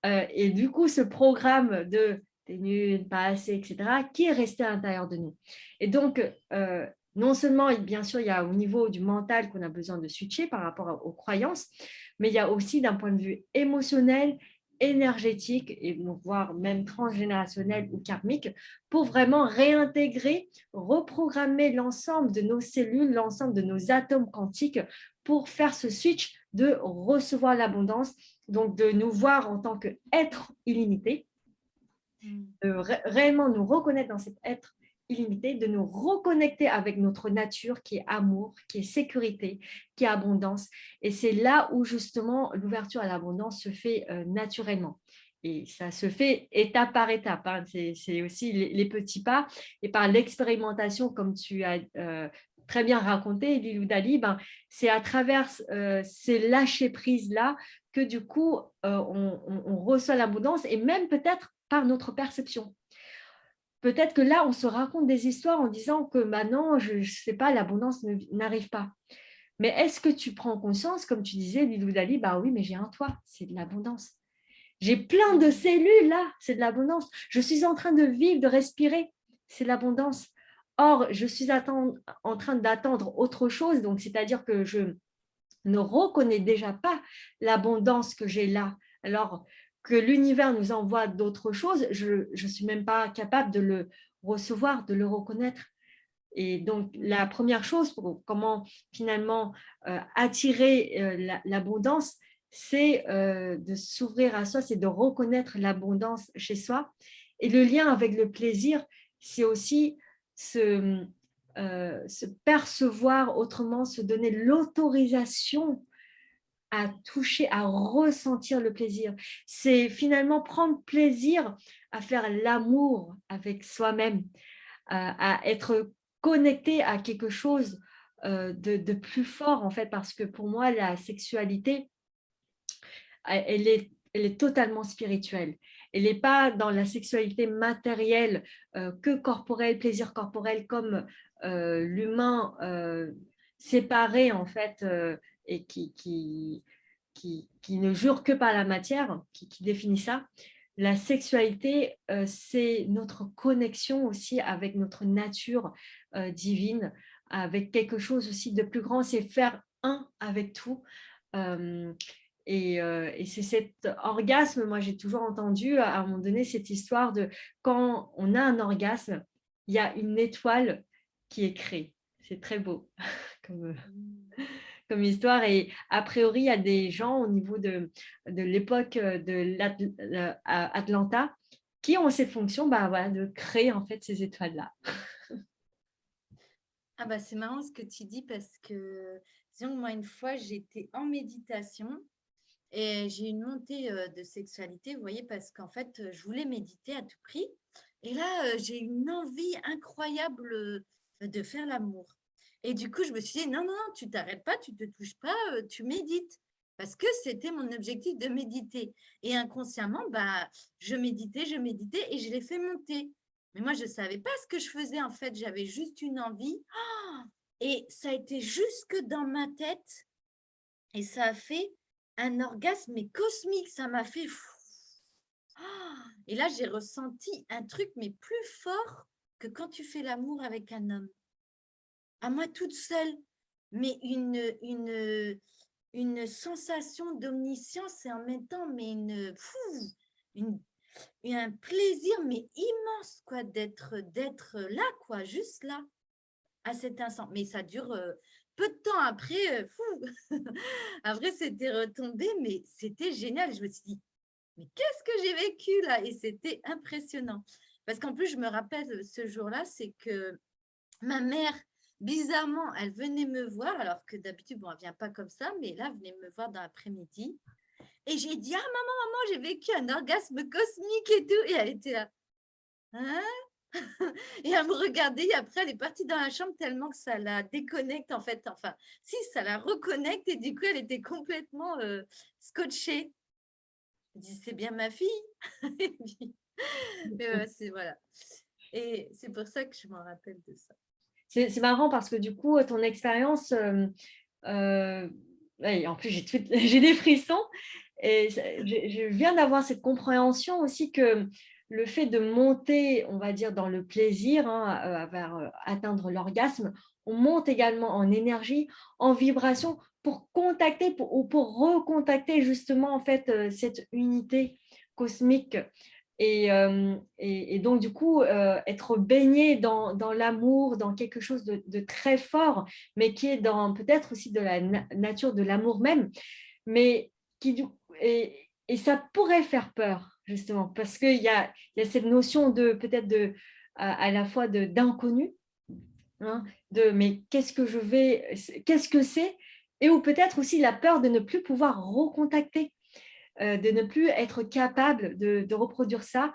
et du coup, ce programme de t'es nul, pas assez, etc., qui est resté à l'intérieur de nous. Et donc, non seulement, bien sûr, il y a au niveau du mental qu'on a besoin de switcher par rapport aux croyances, mais il y a aussi d'un point de vue émotionnel, énergétique, et voire même transgénérationnel ou karmique, pour vraiment réintégrer, reprogrammer l'ensemble de nos cellules, l'ensemble de nos atomes quantiques pour faire ce switch de recevoir l'abondance, donc de nous voir en tant qu'être illimité, de réellement nous reconnaître dans cet être illimité, de nous reconnecter avec notre nature qui est amour, qui est sécurité, qui est abondance. Et c'est là où justement l'ouverture à l'abondance se fait naturellement. Et ça se fait étape par étape. Hein. C'est aussi les petits pas. Et par l'expérimentation, comme tu as très bien raconté, Lilou Dali, ben, c'est à travers ces lâcher-prises-là que du coup, on reçoit l'abondance et même peut-être par notre perception. Peut-être que là, on se raconte des histoires en disant que maintenant, je ne sais pas, l'abondance n'arrive pas. Mais est-ce que tu prends conscience, comme tu disais, Lilou Dali, bah oui, mais j'ai un toit, c'est de l'abondance. J'ai plein de Mhm. cellules là, c'est de l'abondance. Je suis en train de vivre, de respirer, c'est de l'abondance. Or, je suis en train d'attendre autre chose, donc c'est-à-dire que je ne reconnais déjà pas l'abondance que j'ai là. Alors que l'univers nous envoie d'autres choses, je ne suis même pas capable de le recevoir, de le reconnaître. Et donc, la première chose pour comment finalement attirer l'abondance, c'est de s'ouvrir à soi, c'est de reconnaître l'abondance chez soi. Et le lien avec le plaisir, c'est aussi se percevoir autrement, se donner l'autorisation à toucher, à ressentir le plaisir. C'est finalement prendre plaisir à faire l'amour avec soi-même, à être connecté à quelque chose de plus fort, en fait, parce que pour moi, la sexualité, elle est totalement spirituelle. Elle n'est pas dans la sexualité matérielle, que corporelle, plaisir corporel, comme l'humain séparé, en fait, et qui ne jure que par la matière, qui définit ça. La sexualité, c'est notre connexion aussi avec notre nature divine, avec quelque chose aussi de plus grand, c'est faire un avec tout. Euh, et c'est cet orgasme, moi j'ai toujours entendu à un moment donné cette histoire de quand on a un orgasme, il y a une étoile qui est créée. C'est très beau comme, Mhm. comme histoire. Et a priori, il y a des gens au niveau de l'époque de l'Atlanta qui ont cette fonction bah, voilà, de créer en fait ces étoiles-là. Ah bah c'est marrant ce que tu dis parce que, disons que moi, une fois, j'étais en méditation et j'ai eu une montée de sexualité, vous voyez, parce qu'en fait, je voulais méditer à tout prix. Et là, j'ai eu une envie incroyable de faire l'amour. Et du coup, je me suis dit, non, non, non, tu t'arrêtes pas, tu te touches pas, tu médites. Parce que c'était mon objectif de méditer. Et inconsciemment, bah, je méditais et je l'ai fait monter. Mais moi, je ne savais pas ce que je faisais en fait. J'avais juste une envie. Et ça a été jusque dans ma tête. Et ça a fait un orgasme mais cosmique. Ça m'a fait. Et là, j'ai ressenti un truc, mais plus fort que quand tu fais l'amour avec un homme. À moi toute seule. Mais une sensation d'omniscience et en même temps, mais une, un plaisir, mais immense, quoi, d'être là, quoi, juste là, à cet instant. Mais ça dure peu de temps après, après, c'était retombé, mais c'était génial. Je me suis dit, mais qu'est-ce que j'ai vécu là? Et c'était impressionnant. Parce qu'en plus, je me rappelle ce jour-là, c'est que ma mère, bizarrement, elle venait me voir, alors que d'habitude, bon, elle ne vient pas comme ça, mais là, elle venait me voir dans l'après-midi. Et j'ai dit, ah maman, j'ai vécu un orgasme cosmique et tout. Et elle était là, hein? Et elle me regardait, et après, elle est partie dans la chambre tellement que ça la déconnecte, en fait. Enfin, si, ça la reconnecte, et du coup, elle était complètement scotchée. Je dis, c'est bien ma fille. Et puis, c'est voilà. Et c'est pour ça que je m'en rappelle de ça. C'est marrant parce que du coup, ton expérience, ouais, en plus j'ai des frissons et je viens d'avoir cette compréhension aussi que le fait de monter, on va dire, dans le plaisir, hein, vers atteindre l'orgasme, on monte également en énergie, en vibration pour contacter ou pour recontacter justement en fait cette unité cosmique et donc, du coup, être baigné dans l'amour, dans quelque chose de très fort, mais qui est dans peut-être aussi de la nature de l'amour même, mais et ça pourrait faire peur, justement, parce qu'il y a cette notion de peut-être à la fois d'inconnu, hein, de mais qu'est-ce que c'est, et ou peut-être aussi la peur de ne plus pouvoir recontacter de ne plus être capable de reproduire ça,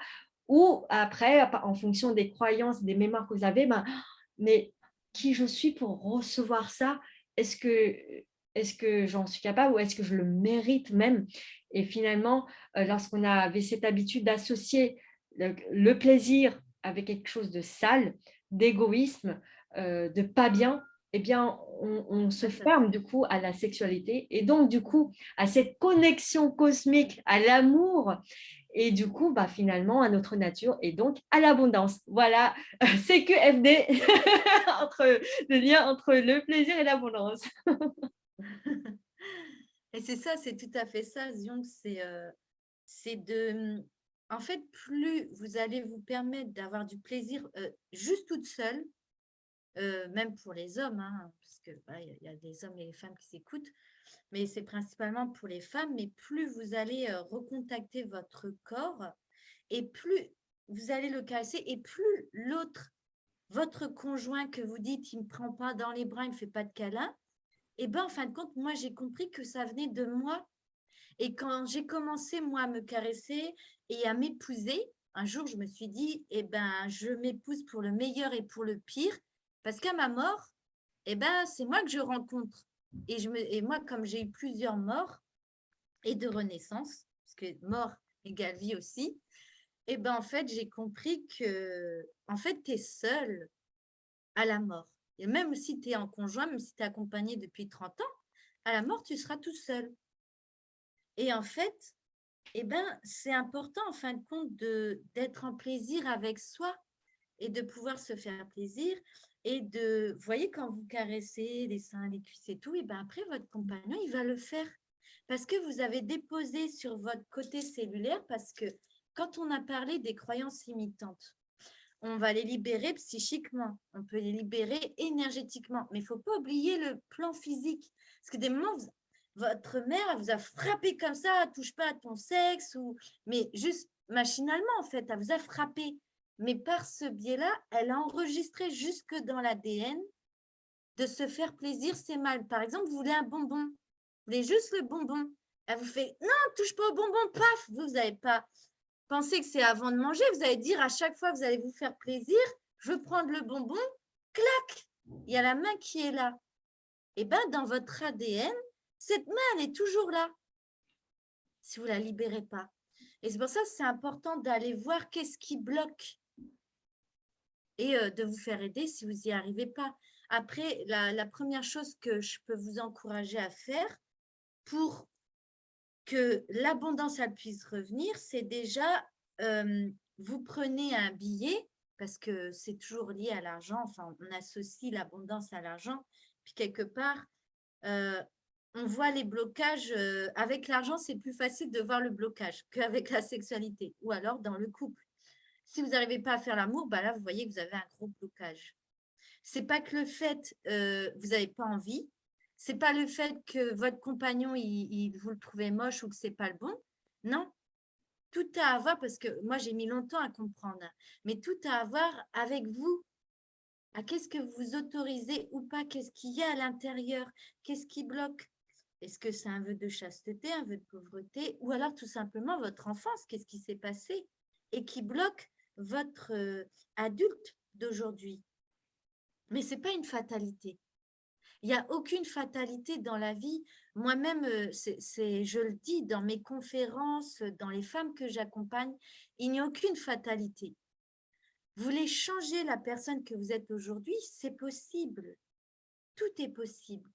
ou après, en fonction des croyances, des mémoires que vous avez, ben, mais qui je suis pour recevoir ça? Est-ce que, est-ce que j'en suis capable ou est-ce que je le mérite même? Et finalement, lorsqu'on avait cette habitude d'associer le plaisir avec quelque chose de sale, d'égoïsme, de pas bien, eh bien, on se Ouais, ça ferme du coup à la sexualité et donc du coup à cette connexion cosmique, à l'amour et du coup, bah, finalement, à notre nature et donc à l'abondance. Voilà, c'est que FD, entre, le lien entre le plaisir et l'abondance. et c'est ça, c'est tout à fait ça, Zion, c'est de… En fait, plus vous allez vous permettre d'avoir du plaisir juste toute seule, même pour les hommes, hein, parce que voilà, il y a des hommes et des femmes qui s'écoutent, mais c'est principalement pour les femmes, mais plus vous allez recontacter votre corps et plus vous allez le caresser et plus l'autre, votre conjoint que vous dites, il ne me prend pas dans les bras, il ne me fait pas de câlin, et bien en fin de compte, moi j'ai compris que ça venait de moi. Et quand j'ai commencé, moi, à me caresser et à m'épouser, un jour, je me suis dit, eh ben, je m'épouse pour le meilleur et pour le pire, parce qu'à ma mort, eh ben, c'est moi que je rencontre. Et moi, comme j'ai eu plusieurs morts et de renaissance, parce que mort égale vie aussi, eh ben, en fait, j'ai compris que, en fait, tu es seul à la mort. Et même si tu es en conjoint, même si tu es accompagné depuis 30 ans, à la mort, tu seras tout seul. Et en fait, eh ben, c'est important en fin de compte d'être en plaisir avec soi et de pouvoir se faire plaisir et de, vous voyez, quand vous caressez les seins, les cuisses et tout, et ben après, votre compagnon, il va le faire parce que vous avez déposé sur votre côté cellulaire, parce que quand on a parlé des croyances limitantes, on va les libérer psychiquement, on peut les libérer énergétiquement, mais il ne faut pas oublier le plan physique, parce que des moments, votre mère elle vous a frappé comme ça, touche pas à ton sexe, mais juste machinalement en fait, elle vous a frappé. Mais par ce biais-là, elle a enregistré jusque dans l'ADN de se faire plaisir, c'est mal. Par exemple, vous voulez un bonbon, vous voulez juste le bonbon. Elle vous fait non, touche pas au bonbon, paf, vous n'avez pas pensé que c'est avant de manger, vous allez dire à chaque fois que vous allez vous faire plaisir, je veux prendre le bonbon, clac, il y a la main qui est là. Et bien, dans votre ADN, cette main, elle est toujours là, si vous ne la libérez pas. Et c'est pour ça que c'est important d'aller voir qu'est-ce qui bloque et de vous faire aider si vous n'y arrivez pas. Après, la première chose que je peux vous encourager à faire pour que l'abondance elle puisse revenir, c'est déjà vous prenez un billet parce que c'est toujours lié à l'argent. Enfin, on associe l'abondance à l'argent. Puis quelque part, euh, on voit les blocages. Avec l'argent, c'est plus facile de voir le blocage qu'avec la sexualité ou alors dans le couple. Si vous n'arrivez pas à faire l'amour, bah là, vous voyez que vous avez un gros blocage. C'est pas que le fait, vous n'avez pas envie, c'est pas le fait que votre compagnon, vous le trouvez moche ou que c'est pas le bon. Non, tout a à voir, parce que moi, j'ai mis longtemps à comprendre, mais tout a à voir avec vous. À qu'est-ce que vous autorisez ou pas? Qu'est-ce qu'il y a à l'intérieur? Qu'est-ce qui bloque? Est-ce que c'est un vœu de chasteté, un vœu de pauvreté, ou alors tout simplement votre enfance? Qu'est-ce qui s'est passé et qui bloque votre adulte d'aujourd'hui? Mais ce n'est pas une fatalité. Il n'y a aucune fatalité dans la vie. Moi-même, je le dis dans mes conférences, dans les femmes que j'accompagne, il n'y a aucune fatalité. Vous voulez changer la personne que vous êtes aujourd'hui, c'est possible. Tout est possible.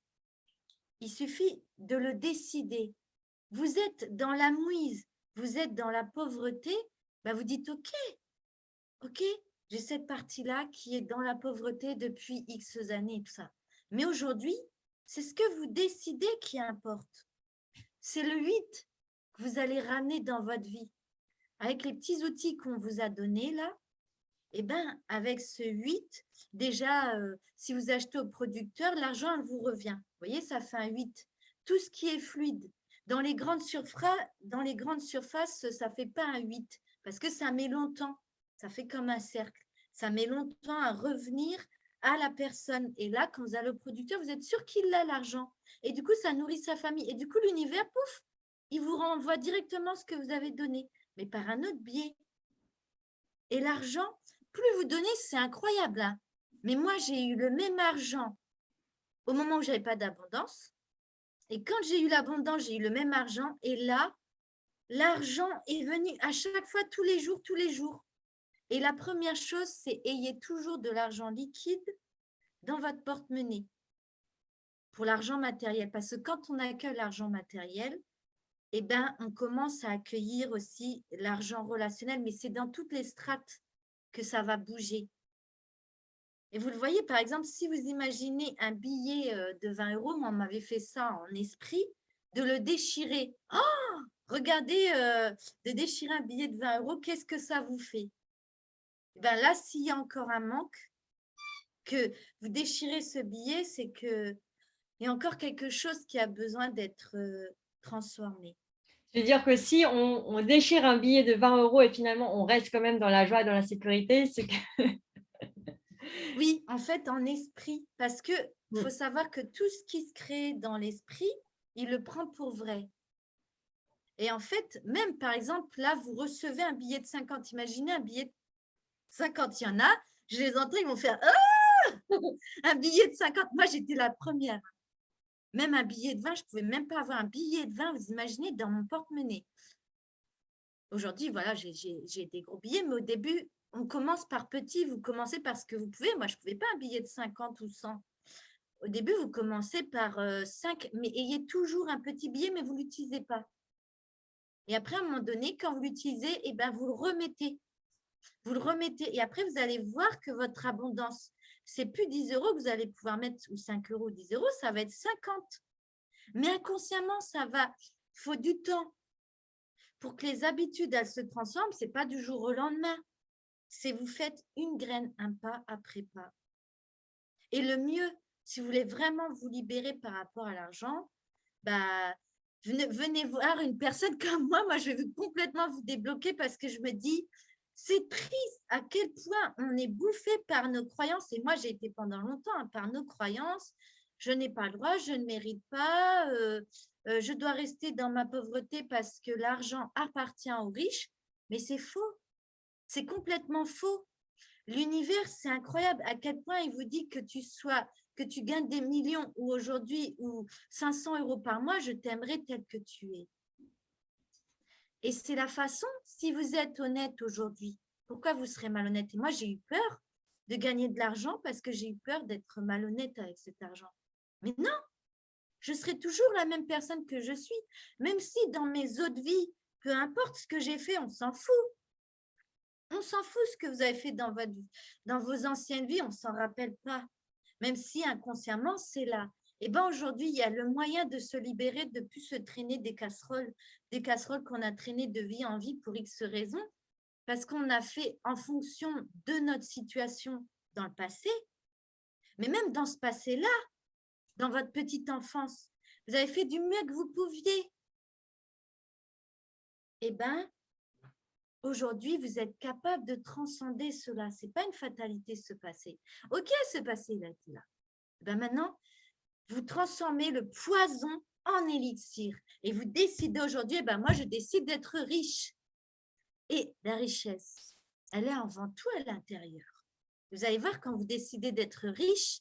Il suffit de le décider. Vous êtes dans la mouise, vous êtes dans la pauvreté, bah vous dites OK, OK, j'ai cette partie-là qui est dans la pauvreté depuis X années, tout ça. Mais aujourd'hui, c'est ce que vous décidez qui importe. C'est le 8 que vous allez ramener dans votre vie. Avec les petits outils qu'on vous a donnés là, eh ben, avec ce 8, déjà, si vous achetez au producteur, l'argent vous revient. Vous voyez, ça fait un 8. Tout ce qui est fluide. Dans les grandes surfaces, ça ne fait pas un 8 parce que ça met longtemps. Ça fait comme un cercle. Ça met longtemps à revenir à la personne. Et là, quand vous allez au producteur, vous êtes sûr qu'il a l'argent. Et du coup, ça nourrit sa famille. Et du coup, l'univers, pouf, il vous renvoie directement ce que vous avez donné, mais par un autre biais. Et l'argent, plus vous donnez, c'est incroyable, hein. Mais moi, j'ai eu le même argent au moment où je n'avais pas d'abondance. Et quand j'ai eu l'abondance, j'ai eu le même argent. Et là, l'argent est venu à chaque fois, tous les jours, tous les jours. Et la première chose, c'est ayez toujours de l'argent liquide dans votre porte-monnaie. pour l'argent matériel. Parce que quand on accueille l'argent matériel, eh ben, on commence à accueillir aussi l'argent relationnel, mais c'est dans toutes les strates que ça va bouger. Et vous le voyez, par exemple, si vous imaginez un billet de 20 euros, moi, on m'avait fait ça en esprit, de le déchirer. Oh, regardez, de déchirer un billet de 20 euros, qu'est-ce que ça vous fait? Ben là, s'il y a encore un manque, que vous déchirez ce billet, c'est qu'il y a encore quelque chose qui a besoin d'être transformé. C'est-à-dire que si on déchire un billet de 20 euros et finalement on reste quand même dans la joie et dans la sécurité, c'est que… Oui, en fait, en esprit, parce que faut savoir que tout ce qui se crée dans l'esprit, il le prend pour vrai. Et en fait, même par exemple, là, vous recevez un billet de 50. Imaginez un billet de 50, il y en a, je les entends, ils vont faire ah un billet de 50. Moi, j'étais la première. Même un billet de 20, je ne pouvais même pas avoir un billet de 20, vous imaginez, dans mon porte-monnaie. Aujourd'hui, voilà, j'ai des gros billets, mais au début, on commence par petit, vous commencez par ce que vous pouvez. Moi, je ne pouvais pas un billet de 50 ou 100. Au début, vous commencez par 5, mais ayez toujours un petit billet, mais vous ne l'utilisez pas. Et après, à un moment donné, quand vous l'utilisez, eh ben, vous le remettez. Vous le remettez. Et après, vous allez voir que votre abondance, c'est plus 10 euros que vous allez pouvoir mettre, ou 5 euros, 10 euros, ça va être 50. Mais inconsciemment, ça va. Il faut du temps. Pour que les habitudes, elles se transforment, ce n'est pas du jour au lendemain. C'est vous faites une graine, un pas après pas. Et le mieux, si vous voulez vraiment vous libérer par rapport à l'argent, bah, venez voir une personne comme moi. Moi, je vais complètement vous débloquer parce que je me dis, c'est triste à quel point on est bouffé par nos croyances. Et moi, j'ai été pendant longtemps par nos croyances. Je n'ai pas le droit, je ne mérite pas, je dois rester dans ma pauvreté parce que l'argent appartient aux riches. Mais c'est faux, c'est complètement faux. L'univers, c'est incroyable à quel point il vous dit que tu gagnes des millions ou aujourd'hui ou 500 euros par mois, je t'aimerai tel que tu es. Et c'est la façon, si vous êtes honnête aujourd'hui, pourquoi vous serez malhonnête? Et moi, j'ai eu peur de gagner de l'argent parce que j'ai eu peur d'être malhonnête avec cet argent. Mais non, je serai toujours la même personne que je suis, même si dans mes autres vies, peu importe ce que j'ai fait, on s'en fout. On s'en fout ce que vous avez fait dans vos anciennes vies, on ne s'en rappelle pas. Même si inconsciemment, c'est là. Et bien aujourd'hui, il y a le moyen de se libérer, de ne plus se traîner des casseroles qu'on a traînées de vie en vie pour X raisons, parce qu'on a fait en fonction de notre situation dans le passé. Mais même dans ce passé-là, dans votre petite enfance, vous avez fait du mieux que vous pouviez. Eh bien, aujourd'hui, vous êtes capable de transcender cela. Ce n'est pas une fatalité, ce passé. Ok, ce passé, il a été là. Ben maintenant, vous transformez le poison en élixir. Et vous décidez aujourd'hui, ben moi, je décide d'être riche. Et la richesse, elle est avant tout à l'intérieur. Vous allez voir, quand vous décidez d'être riche,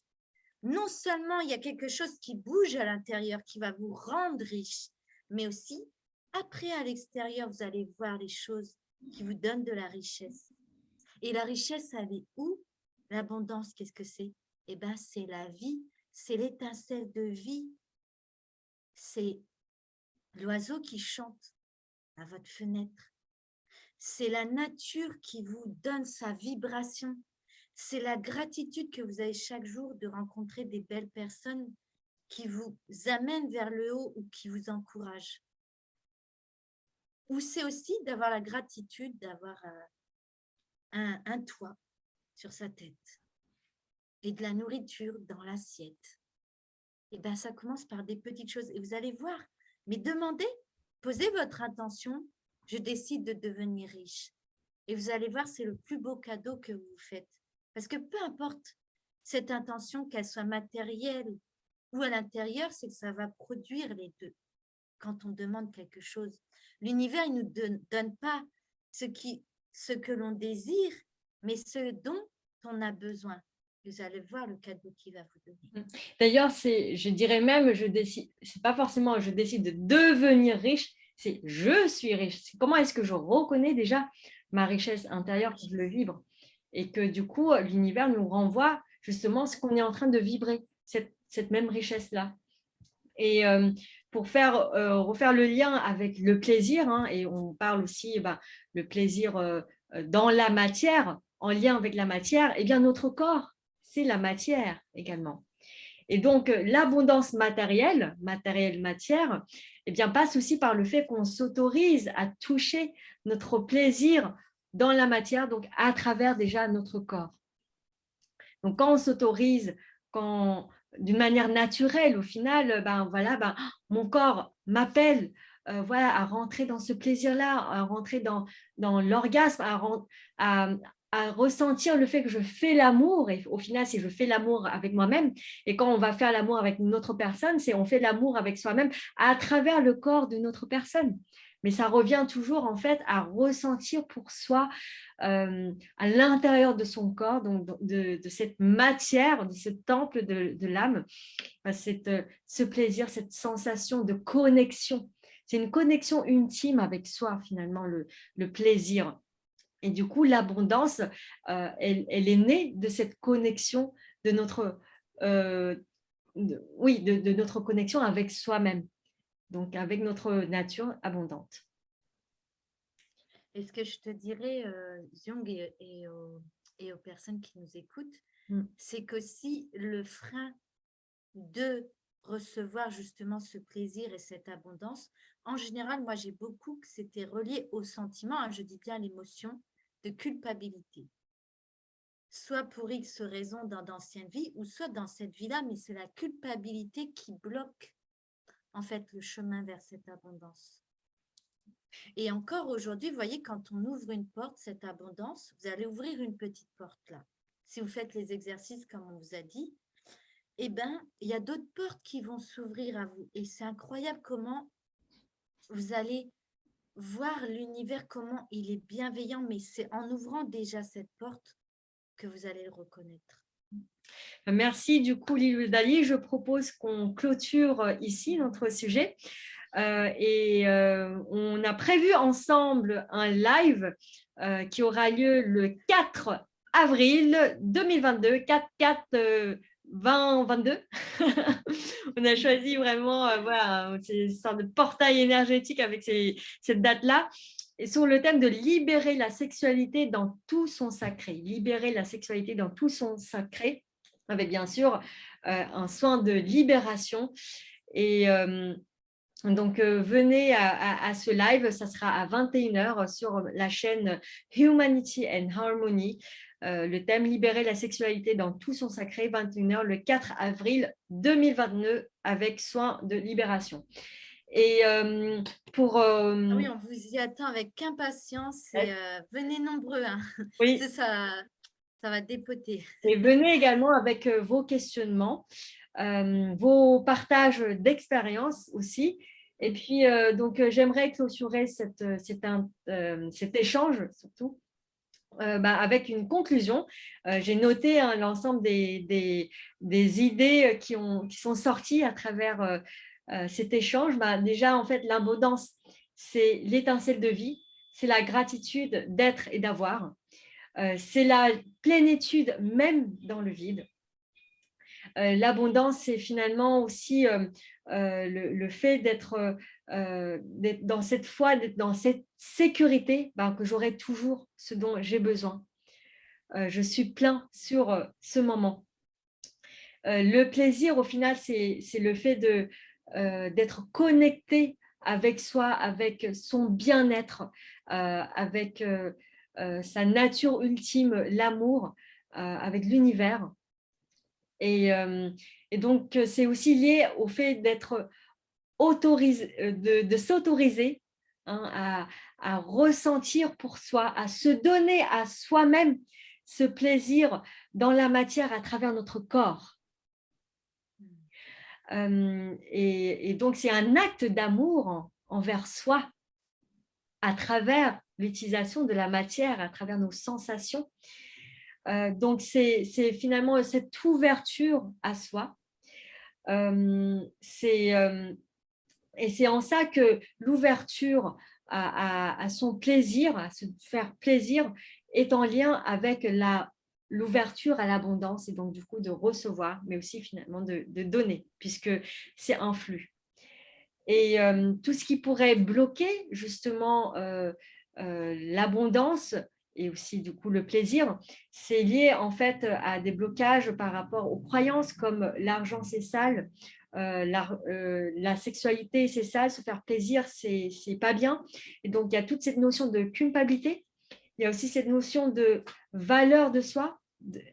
non seulement il y a quelque chose qui bouge à l'intérieur, qui va vous rendre riche, mais aussi, après, à l'extérieur, vous allez voir les choses qui vous donnent de la richesse. Et la richesse, elle est où? L'abondance, qu'est-ce que c'est? Eh bien, c'est la vie, c'est l'étincelle de vie. C'est l'oiseau qui chante à votre fenêtre. C'est la nature qui vous donne sa vibration. C'est la gratitude que vous avez chaque jour de rencontrer des belles personnes qui vous amènent vers le haut ou qui vous encouragent. Ou c'est aussi d'avoir la gratitude d'avoir un toit sur sa tête et de la nourriture dans l'assiette. Et bien, ça commence par des petites choses. Et vous allez voir, mais demandez, posez votre intention, je décide de devenir riche. Et vous allez voir, c'est le plus beau cadeau que vous faites. Parce que peu importe cette intention, qu'elle soit matérielle ou à l'intérieur, c'est que ça va produire les deux. Quand on demande quelque chose, l'univers, il ne nous donne pas ce que l'on désire, mais ce dont on a besoin. Vous allez voir le cadeau qu'il va vous donner. D'ailleurs, je dirais même, c'est pas forcément je décide de devenir riche, c'est je suis riche. Comment est-ce que je reconnais déjà ma richesse intérieure, que je le vibre, et que du coup, l'univers nous renvoie justement ce qu'on est en train de vibrer, cette même richesse-là. Et pour refaire le lien avec le plaisir, hein, et on parle aussi le plaisir dans la matière, en lien avec la matière, eh bien notre corps, c'est la matière également. Et donc l'abondance matérielle, matière, eh bien, passe aussi par le fait qu'on s'autorise à toucher notre plaisir dans la matière, donc à travers déjà notre corps. Donc, quand on s'autorise, quand d'une manière naturelle, au final, mon corps m'appelle à rentrer dans ce plaisir-là, à rentrer dans l'orgasme, à ressentir le fait que je fais l'amour. Et au final, si je fais l'amour avec moi-même, et quand on va faire l'amour avec une autre personne, c'est on fait l'amour avec soi-même à travers le corps d'une autre personne. Mais ça revient toujours en fait à ressentir pour soi à l'intérieur de son corps, donc de cette matière, de ce temple de l'âme, ce plaisir, cette sensation de connexion. C'est une connexion intime avec soi, finalement, le plaisir. Et du coup, l'abondance, elle est née de cette connexion, de notre, de notre connexion avec soi-même, donc avec notre nature abondante. Et ce que je te dirais, Zyong, et aux personnes qui nous écoutent, c'est qu'aussi le frein de recevoir justement ce plaisir et cette abondance, en général, moi j'ai beaucoup que c'était relié au sentiment, hein, je dis bien l'émotion de culpabilité. Soit pour X raisons dans d'anciennes vies, ou soit dans cette vie-là, mais c'est la culpabilité qui bloque en fait le chemin vers cette abondance. Et encore aujourd'hui, vous voyez, quand on ouvre une porte, cette abondance, vous allez ouvrir une petite porte là. Si vous faites les exercices comme on vous a dit, eh bien, il y a d'autres portes qui vont s'ouvrir à vous. Et c'est incroyable comment vous allez voir l'univers, comment il est bienveillant, mais c'est en ouvrant déjà cette porte que vous allez le reconnaître. Merci du coup, Lilou Dali. Je propose qu'on clôture ici notre sujet. On a prévu ensemble un live qui aura lieu le 4 avril 2022, 4-4-2022. On a choisi vraiment une sorte de portail énergétique avec cette date-là. Et sur le thème de libérer la sexualité dans tout son sacré. Libérer la sexualité dans tout son sacré, avec bien sûr un soin de libération. Et donc, venez à ce live, ça sera à 21h sur la chaîne Humanity and Harmony. Le thème libérer la sexualité dans tout son sacré, 21h le 4 avril 2022 avec soin de libération. Et oui, on vous y attend avec impatience et venez nombreux. Hein. Oui. C'est ça, ça va dépoter. Et venez également avec vos questionnements, vos partages d'expériences aussi. Et puis, j'aimerais clôturer cet échange, surtout, avec une conclusion. J'ai noté l'ensemble des idées qui sont sorties à travers cet échange. Déjà, en fait, l'abondance, c'est l'étincelle de vie, c'est la gratitude d'être et d'avoir. C'est la plénitude même dans le vide. L'abondance, c'est finalement aussi le fait d'être dans cette foi, d'être dans cette sécurité, que j'aurai toujours ce dont j'ai besoin. Je suis plein sur ce moment. Le plaisir, au final, c'est le fait d'être connecté avec soi, avec son bien-être, avec sa nature ultime, l'amour, avec l'univers. Et donc, c'est aussi lié au fait d'être autorisé, de s'autoriser à ressentir pour soi, à se donner à soi-même ce plaisir dans la matière à travers notre corps. Et donc, c'est un acte d'amour envers soi à travers l'utilisation de la matière, à travers nos sensations. Donc, c'est finalement cette ouverture à soi. Et c'est en ça que l'ouverture à son plaisir, à se faire plaisir, est en lien avec l'ouverture à l'abondance et donc du coup de recevoir, mais aussi finalement de donner, puisque c'est un flux. Et tout ce qui pourrait bloquer justement l'abondance et aussi du coup le plaisir, c'est lié en fait à des blocages par rapport aux croyances comme l'argent c'est sale, la sexualité c'est sale, se faire plaisir c'est pas bien. Et donc il y a toute cette notion de culpabilité, il y a aussi cette notion de valeur de soi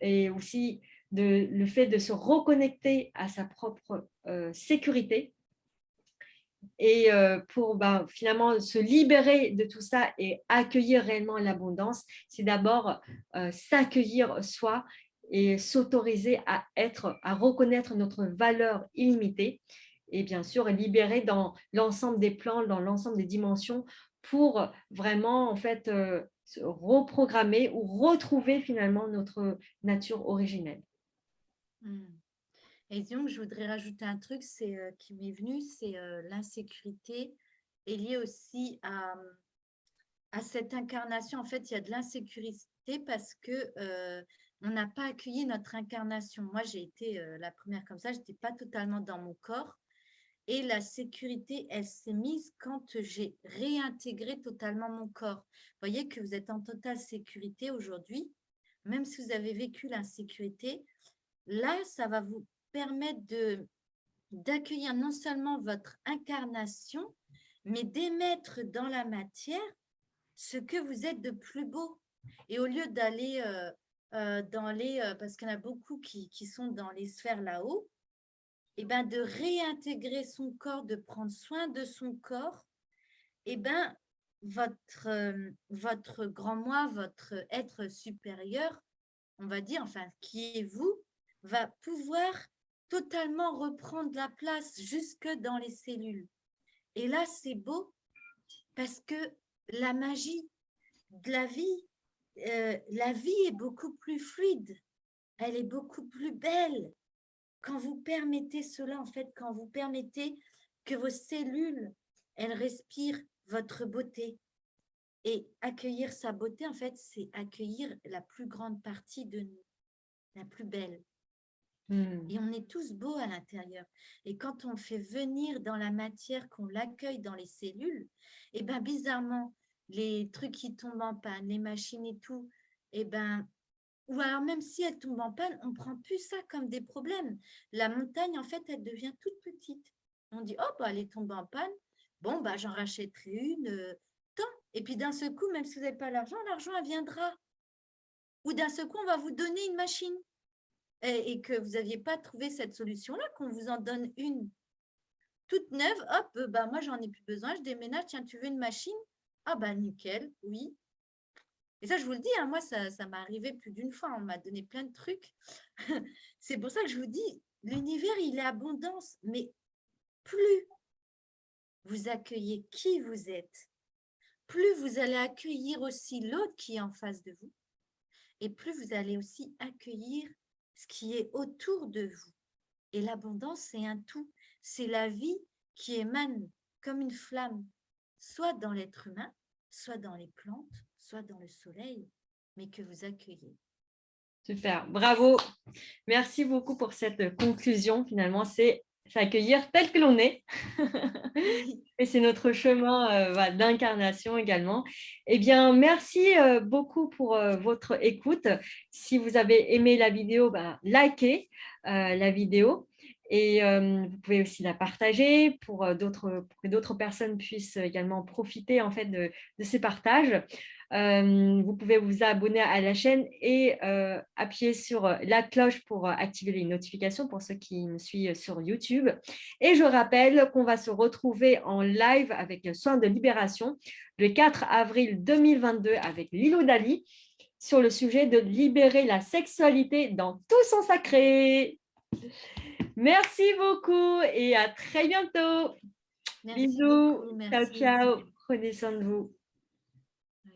et aussi le fait de se reconnecter à sa propre sécurité. Et pour finalement se libérer de tout ça et accueillir réellement l'abondance, c'est d'abord s'accueillir soi et s'autoriser à reconnaître notre valeur illimitée et bien sûr libérer dans l'ensemble des plans, dans l'ensemble des dimensions pour vraiment en fait se reprogrammer ou retrouver finalement notre nature originelle. Mm. Et donc, je voudrais rajouter un truc qui m'est venu, c'est l'insécurité est liée aussi à cette incarnation. En fait, il y a de l'insécurité parce que on n'a pas accueilli notre incarnation. Moi, j'ai été la première comme ça, je n'étais pas totalement dans mon corps. Et la sécurité, elle s'est mise quand j'ai réintégré totalement mon corps. Vous voyez que vous êtes en totale sécurité aujourd'hui, même si vous avez vécu l'insécurité. Là, ça va vous permettre d'accueillir non seulement votre incarnation, mais d'émettre dans la matière ce que vous êtes de plus beau. Et au lieu d'aller parce qu'il y en a beaucoup qui sont dans les sphères là-haut, et ben de réintégrer son corps, de prendre soin de son corps, et ben votre grand moi, votre être supérieur, on va dire, enfin, qui est vous, va pouvoir totalement reprendre la place jusque dans les cellules. Et là, c'est beau parce que la magie de la vie est beaucoup plus fluide, elle est beaucoup plus belle. Quand vous permettez cela, en fait, quand vous permettez que vos cellules, elles respirent votre beauté. Et accueillir sa beauté, en fait, c'est accueillir la plus grande partie de nous, la plus belle. Et on est tous beaux à l'intérieur. Et quand on fait venir dans la matière, qu'on l'accueille dans les cellules, et bien bizarrement, les trucs qui tombent en panne, les machines et tout, et ben, ou alors même si elles tombent en panne, on ne prend plus ça comme des problèmes. La montagne, en fait, elle devient toute petite. On dit, oh, bah, elle est tombée en panne. Bon, bah, j'en rachèterai une, tant. Et puis d'un seul coup, même si vous n'avez pas l'argent, elle viendra. Ou d'un seul coup, on va vous donner une machine. Et que vous n'aviez pas trouvé cette solution-là, qu'on vous en donne une toute neuve, hop, bah moi j'en ai plus besoin, je déménage, tiens, tu veux une machine? Ah bah nickel, oui. Et ça, je vous le dis, hein, moi, ça m'est arrivé plus d'une fois, on m'a donné plein de trucs. C'est pour ça que je vous dis, l'univers, il est abondance, mais plus vous accueillez qui vous êtes, plus vous allez accueillir aussi l'autre qui est en face de vous, et plus vous allez aussi accueillir ce qui est autour de vous. Et l'abondance, c'est un tout. C'est la vie qui émane comme une flamme, soit dans l'être humain, soit dans les plantes, soit dans le soleil, mais que vous accueillez. Super, bravo. Merci beaucoup pour cette conclusion. Finalement, c'est s'accueillir tel que l'on est. Oui. Et c'est notre chemin d'incarnation également. Eh bien, merci beaucoup pour votre écoute. Si vous avez aimé la vidéo, likez la vidéo. Et vous pouvez aussi la partager pour que d'autres personnes puissent également profiter en fait de ces partages. Vous pouvez vous abonner à la chaîne et appuyer sur la cloche pour activer les notifications pour ceux qui me suivent sur YouTube. Et je rappelle qu'on va se retrouver en live avec Soin de Libération le 4 avril 2022 avec Lilo Dali sur le sujet de libérer la sexualité dans tout son sacré. Merci beaucoup et à très bientôt. Merci Bisous. beaucoup. Ciao, Merci. ciao. Prenez soin de vous.